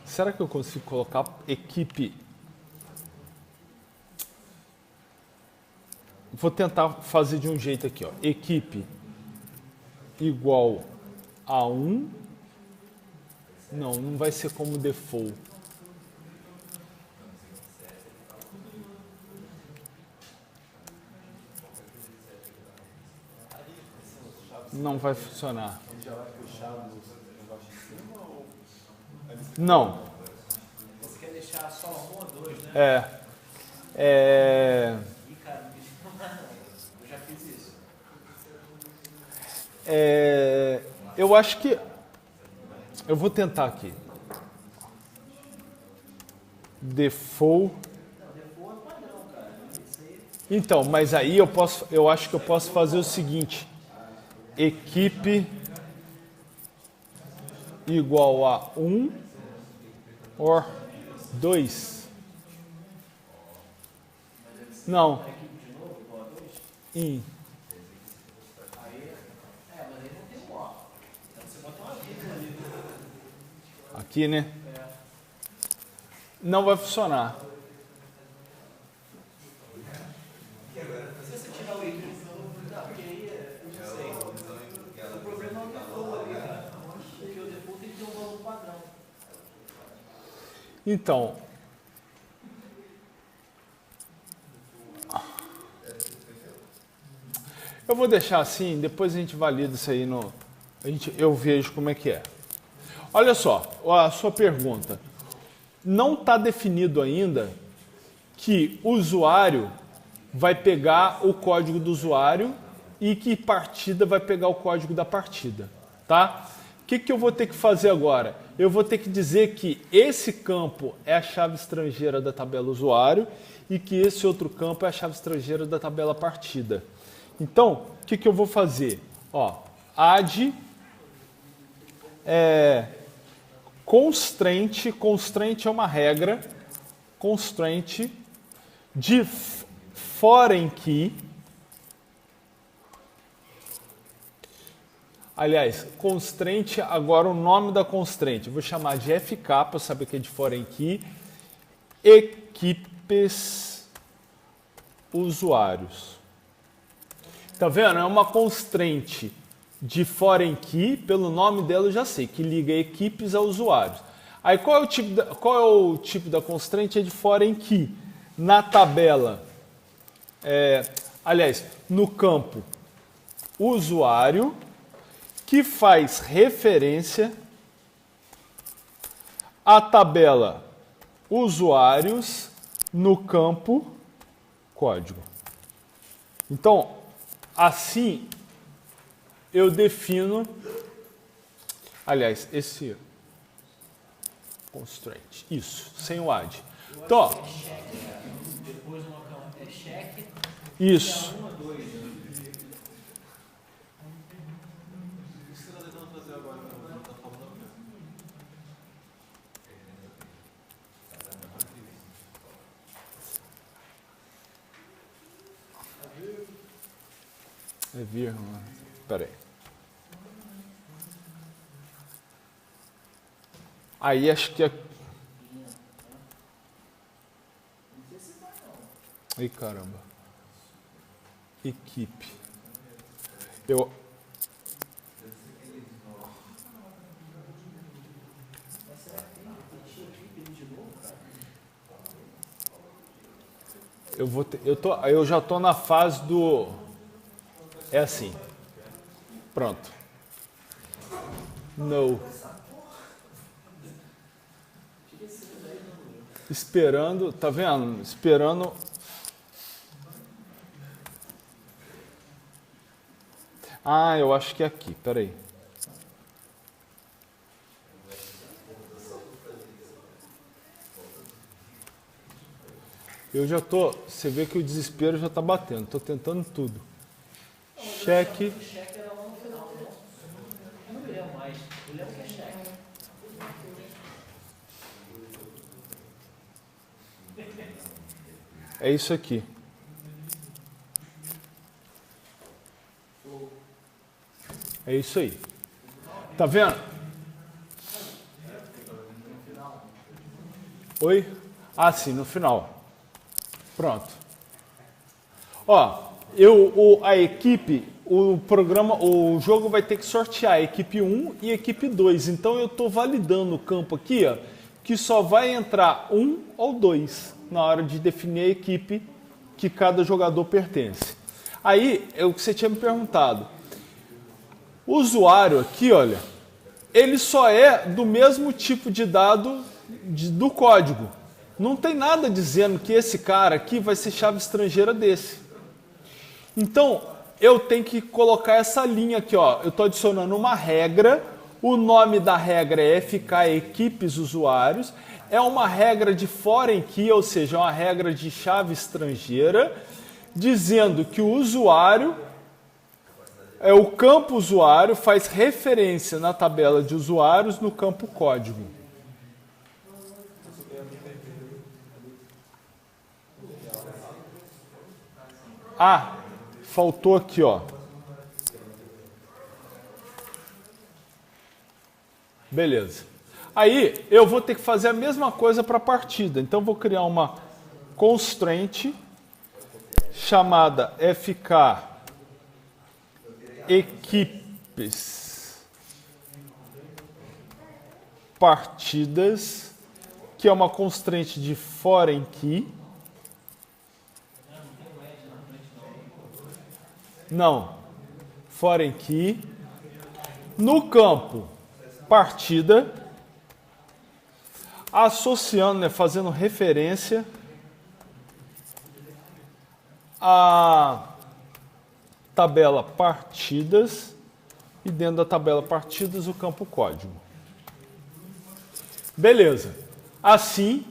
será que eu consigo colocar equipe? Vou tentar fazer de um jeito aqui, ó. Equipe igual a 1 Não, não vai ser como default. Não vai funcionar. Ele já vai puxar o negócio de cima ou... Não. Você quer deixar só um ou dois, né? Ih, cara, eu já fiz isso. Eu acho que... Eu vou tentar aqui. Default. Então, mas aí eu acho que eu posso fazer o seguinte. Equipe igual a 1 ou 2. Não. In. Mas aí não tem um ó. Então você bota uma vírgula ali. Aqui, né? Não vai funcionar. Se você tirar o equipe, não, porque aí eu não sei. O problema é o default ali, cara. Porque o default tem que ter um valor padrão. Então, eu vou deixar assim, depois a gente valida isso aí eu vejo como é que é. Olha só, a sua pergunta. Não está definido ainda que o usuário vai pegar o código do usuário e que partida vai pegar o código da partida, tá? O que eu vou ter que fazer agora? Eu vou ter que dizer que esse campo é a chave estrangeira da tabela usuário e que esse outro campo é a chave estrangeira da tabela partida. Então, o que eu vou fazer? Ó, add constraint é uma regra, constraint de foreign key. Aliás, constraint, agora o nome da constraint, eu vou chamar de FK para saber que é de foreign key, equipes usuários. Tá vendo? É uma constraint de foreign key, pelo nome dela eu já sei, que liga equipes a usuários. Aí qual é o tipo da constraint? É de foreign key. Na tabela, aliás, no campo usuário, que faz referência à tabela usuários no campo código. Então, assim eu defino, aliás, esse constraint, isso, sem o add. Então, ó, Depois no local é check. isso. Isso que você está tentando fazer agora, não está falando mesmo. É vírgula. Espera aí. Aí acho que é... Ih, caramba. Equipe. Eu já tô na fase do... É assim. Pronto. No. Esperando, tá vendo? Esperando. Ah, eu acho que é aqui, peraí. Eu já tô, você vê que o desespero já tá batendo, tô tentando tudo. Cheque. O check era lá no final, não? Eu não me lembro mais. Eu lembro que é check. É isso aqui. É isso aí. Tá vendo? Oi? Ah, sim, no final. Pronto. Ó, a equipe o jogo vai ter que sortear equipe 1 e equipe 2. Então eu estou validando o campo aqui, ó, que só vai entrar 1 ou 2 na hora de definir a equipe que cada jogador pertence. Aí, é o que você tinha me perguntado. O usuário aqui, olha, ele só é do mesmo tipo de dado do código. Não tem nada dizendo que esse cara aqui vai ser chave estrangeira desse. Então, eu tenho que colocar essa linha aqui, ó. Eu estou adicionando uma regra. O nome da regra é FK equipes usuários. É uma regra de foreign key, ou seja, uma regra de chave estrangeira, dizendo que o usuário, o campo usuário faz referência na tabela de usuários no campo código. Ah, faltou aqui, ó. Beleza. Aí eu vou ter que fazer a mesma coisa para a partida. Então vou criar uma constraint chamada FK equipes partidas, que é uma constraint de foreign key. Não, foreign key. No campo partida, associando, né, fazendo referência à tabela partidas e dentro da tabela partidas o campo código. Beleza. Assim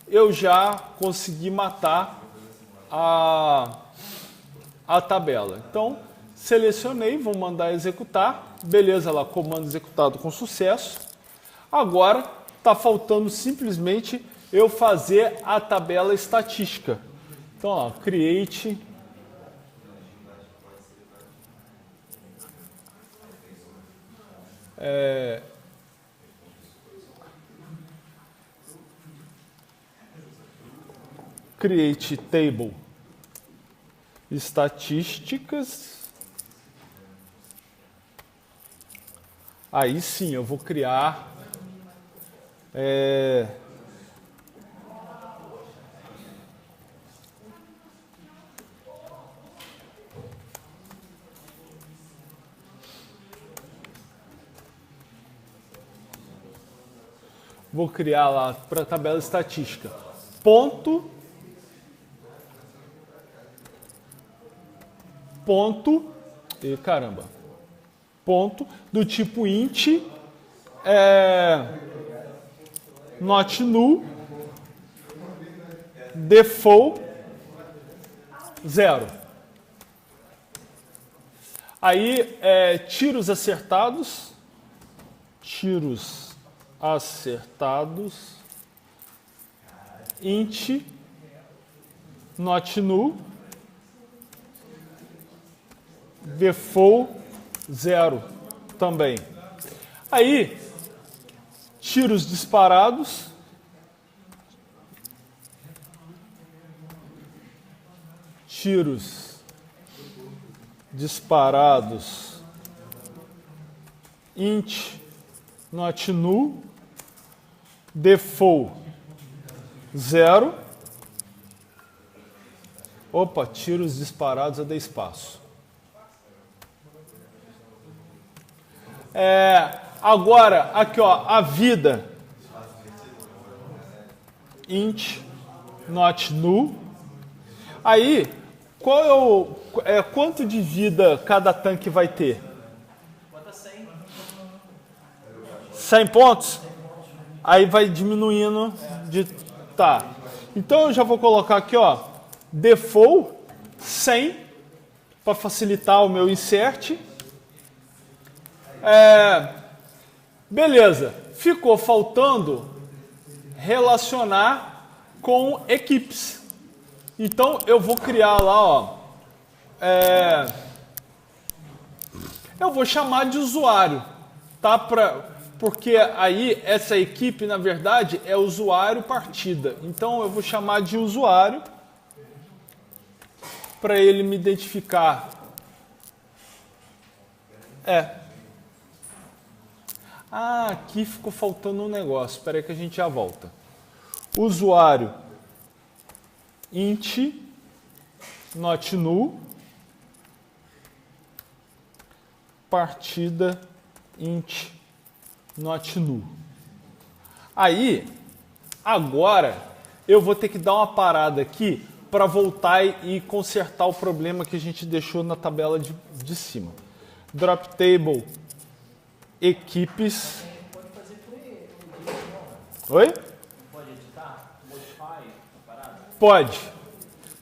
eu já consegui matar a tabela. Então, selecionei, vou mandar executar. Beleza, lá, comando executado com sucesso. Agora, está faltando simplesmente eu fazer a tabela estatística. Então, ó, create create table estatísticas. Aí sim eu vou criar vou criar lá para a tabela estatística ponto e caramba, ponto do tipo int not null default 0. Aí tiros acertados int not null default 0 também. Aí, tiros disparados. Int not null default 0. Opa, tiros disparados, eu dei espaço. Agora, aqui, ó, a vida. Int not null. Aí, quanto de vida cada tanque vai ter? Bota 100. 100 pontos? Aí vai diminuindo de... Tá. Então eu já vou colocar aqui, ó, default 100 para facilitar o meu insert. Beleza. Ficou faltando relacionar com equipes. Então eu vou criar lá, ó, eu vou chamar de usuário, tá? Porque aí essa equipe, na verdade, é usuário partida. Então eu vou chamar de usuário para ele me identificar Ah, aqui ficou faltando um negócio. Espera aí que a gente já volta. Usuário int not null partida int not null. Aí, agora, eu vou ter que dar uma parada aqui para voltar e consertar o problema que a gente deixou na tabela de cima. Drop table equipes. Pode fazer por edit, não? Oi? Pode editar? Modify a parada? Pode.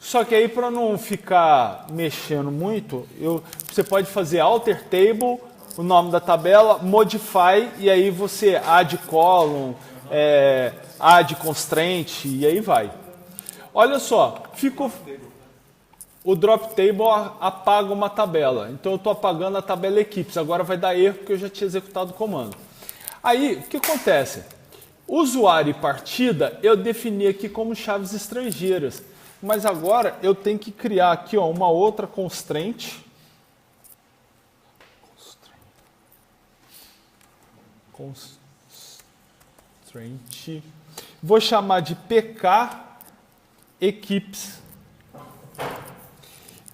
Só que aí, para não ficar mexendo muito, você pode fazer alter table, o nome da tabela, modify, e aí você add column, add constraint, e aí vai. Olha só, ficou... O drop table apaga uma tabela. Então eu estou apagando a tabela equipes. Agora vai dar erro porque eu já tinha executado o comando. Aí, o que acontece? Usuário e partida eu defini aqui como chaves estrangeiras. Mas agora eu tenho que criar aqui uma outra constraint. Constraint. Vou chamar de PK equipes.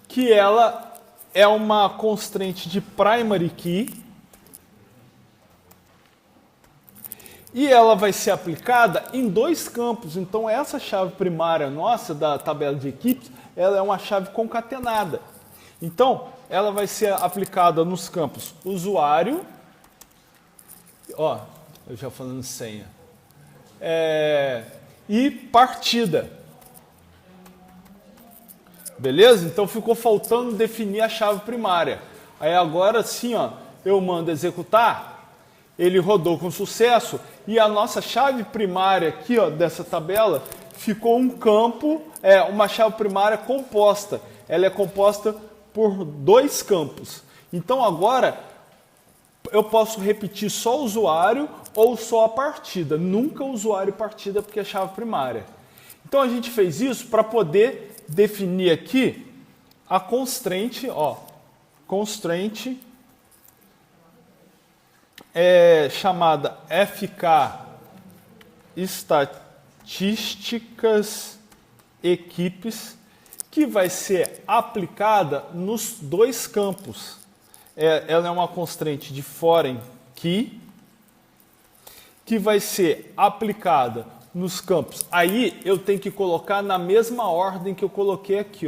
Que ela é uma constraint de primary key e ela vai ser aplicada em dois campos. Então essa chave primária nossa da tabela de equipes, ela é uma chave concatenada. Então ela vai ser aplicada nos campos usuário, eu já falando senha, e partida. Beleza? Então ficou faltando definir a chave primária. Aí agora sim, eu mando executar, ele rodou com sucesso e a nossa chave primária aqui, dessa tabela, ficou um campo, uma chave primária composta. Ela é composta por dois campos. Então agora eu posso repetir só o usuário ou só a partida. Nunca usuário e partida porque é chave primária. Então a gente fez isso para poder definir aqui a constraint, constraint chamada FK estatísticas equipes, que vai ser aplicada nos dois campos. Ela é uma constraint de foreign key, que vai ser aplicada nos campos. Aí eu tenho que colocar na mesma ordem que eu coloquei aqui,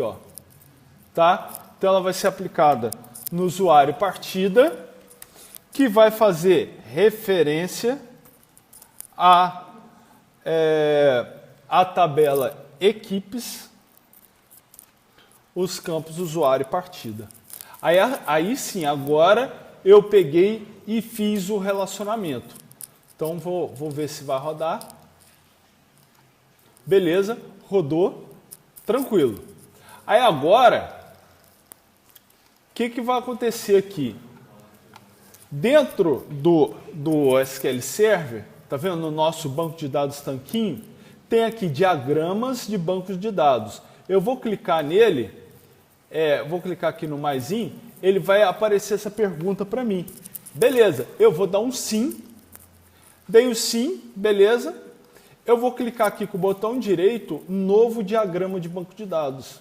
tá? Então ela vai ser aplicada no usuário partida, que vai fazer referência à tabela equipes, os campos usuário e partida. Aí sim, agora eu peguei e fiz o relacionamento. Então vou ver se vai rodar. Beleza, rodou, tranquilo. Aí agora, o que vai acontecer aqui? Dentro do SQL Server, tá vendo no nosso banco de dados tanquinho, tem aqui diagramas de bancos de dados. Eu vou clicar nele, vou clicar aqui no maisinho, ele vai aparecer essa pergunta para mim. Beleza, eu vou dar um sim, dei o sim, beleza. Eu vou clicar aqui com o botão direito, novo diagrama de banco de dados.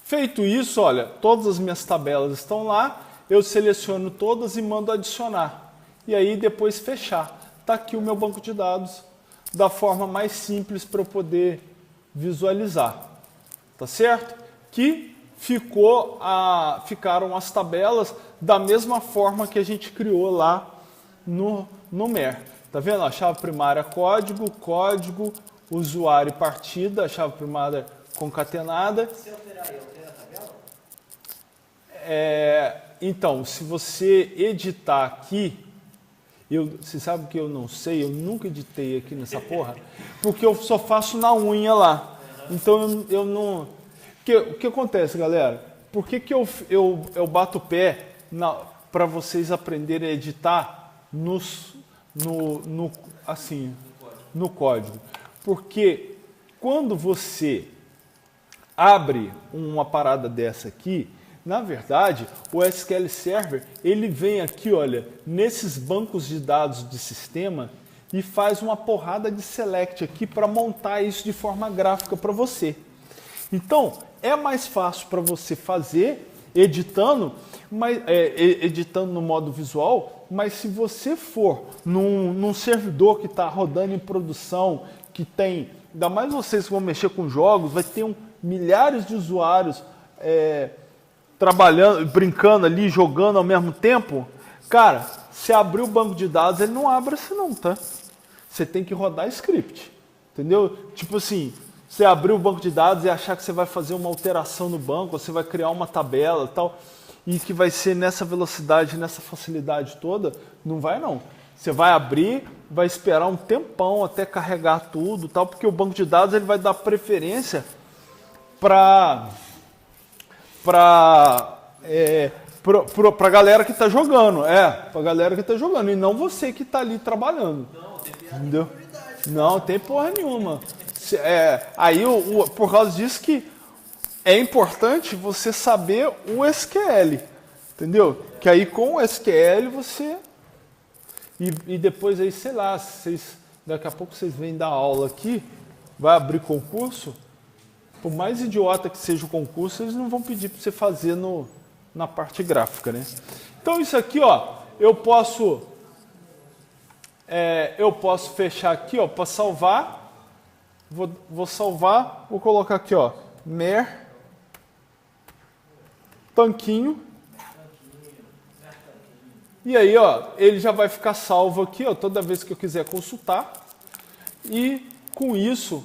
Feito isso, olha, todas as minhas tabelas estão lá, eu seleciono todas e mando adicionar. E aí depois fechar. Está aqui o meu banco de dados, da forma mais simples para eu poder visualizar. Tá certo? Que ficaram as tabelas da mesma forma que a gente criou lá no MER. Tá vendo? A chave primária código, usuário e partida, a chave primária concatenada. Se alterar aí, altera a tabela? Então, se você editar aqui, você sabe que eu não sei, eu nunca editei aqui nessa porra, porque eu só faço na unha lá. Então eu não... O que acontece, galera? Por que eu bato o pé para vocês aprenderem a editar no código? Porque quando você abre uma parada dessa aqui, Na verdade, o SQL Server, ele vem aqui, olha, nesses bancos de dados de sistema e faz uma porrada de select aqui para montar isso de forma gráfica para você. Então, é mais fácil para você fazer editando, editando no modo visual, mas se você for num servidor que está rodando em produção, que tem, ainda mais vocês que vão mexer com jogos, vai ter milhares de usuários trabalhando, brincando ali, jogando ao mesmo tempo. Cara, se abrir o banco de dados, ele não abre assim não, tá? Você tem que rodar script, entendeu? Tipo assim, você abrir o banco de dados e achar que você vai fazer uma alteração no banco, você vai criar uma tabela e tal, e que vai ser nessa velocidade, nessa facilidade toda, não vai não. Você vai abrir, vai esperar um tempão até carregar tudo, tal, porque o banco de dados ele vai dar preferência para a galera que está jogando, para a galera que está jogando, e não você que está ali trabalhando. Entendeu? Não, tem porra nenhuma. Aí, por causa disso que é importante você saber o SQL, entendeu? Que aí com o SQL você... E depois aí, sei lá, daqui a pouco vocês vêm dar aula aqui, vai abrir concurso, por mais idiota que seja o concurso, eles não vão pedir para você fazer na parte gráfica, né? Então isso aqui, ó, eu posso fechar aqui, ó, para salvar. Vou salvar, vou colocar aqui, ó, mer tanquinho. E aí, ó, ele já vai ficar salvo aqui, ó, toda vez que eu quiser consultar. E com isso,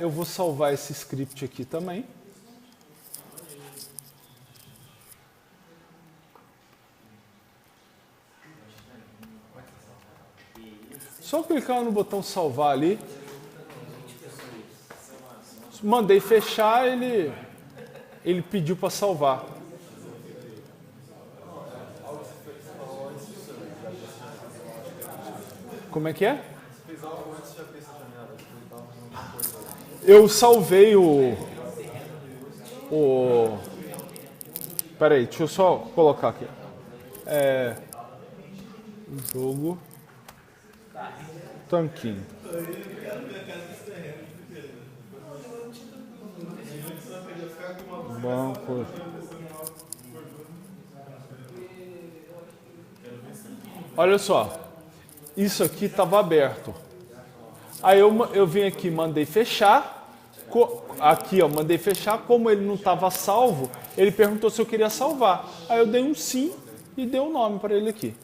eu vou salvar esse script aqui também. Só clicar no botão salvar ali. Mandei fechar, ele pediu para salvar. Como é que é? Eu salvei Peraí, deixa eu só colocar aqui. Jogo tanquinho. Banco. Olha só. Isso aqui estava aberto. Aí eu vim aqui, mandei fechar. Aqui, ó, mandei fechar. Como ele não estava salvo, ele perguntou se eu queria salvar. Aí eu dei um sim e dei um nome para ele aqui.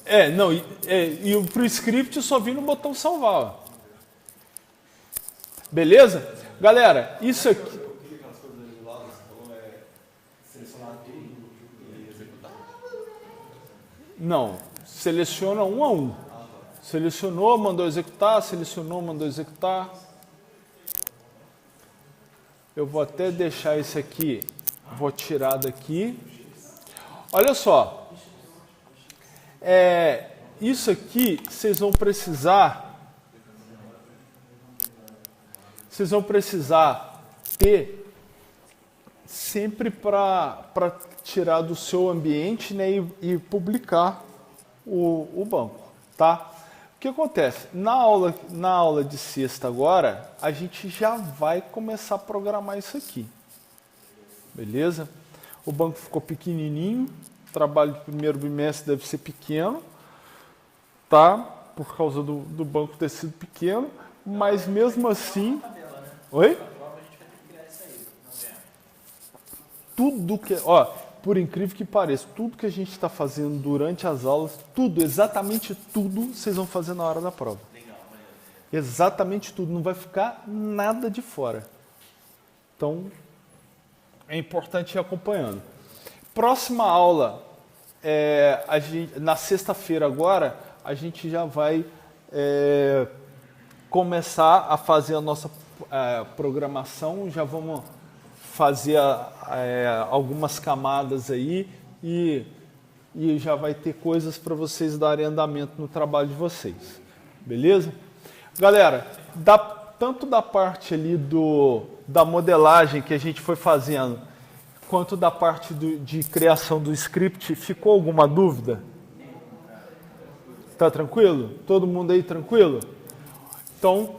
E para o script eu só vim no botão salvar. Ó. Beleza? Galera, isso aqui... Não, seleciona um a um. Selecionou, mandou executar, selecionou, mandou executar. Eu vou até deixar esse aqui, vou tirar daqui. Olha só. Isso aqui vocês vão precisar ter sempre para tirar do seu ambiente, né, e publicar o banco, tá? O que acontece? Na aula de sexta agora, a gente já vai começar a programar isso aqui. Beleza? O banco ficou pequenininho, o trabalho de primeiro bimestre deve ser pequeno, tá? Por causa do banco ter sido pequeno, mas mesmo assim... Oi? Tudo que... Ó, por incrível que pareça, tudo que a gente está fazendo durante as aulas, tudo, exatamente tudo, vocês vão fazer na hora da prova. Exatamente tudo, não vai ficar nada de fora. Então, é importante ir acompanhando. Próxima aula, na sexta-feira agora, a gente já vai começar a fazer a nossa programação, já vamos fazer algumas camadas aí e já vai ter coisas para vocês darem andamento no trabalho de vocês. Beleza? Galera, tanto da parte ali da modelagem que a gente foi fazendo, quanto da parte de criação do script, ficou alguma dúvida? Tá tranquilo? Todo mundo aí tranquilo? Então,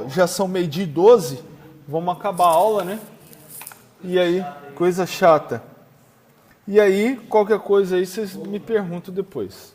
já são 12h12, vamos acabar a aula, né? E aí, coisa chata. E aí, qualquer coisa aí, vocês me perguntam depois.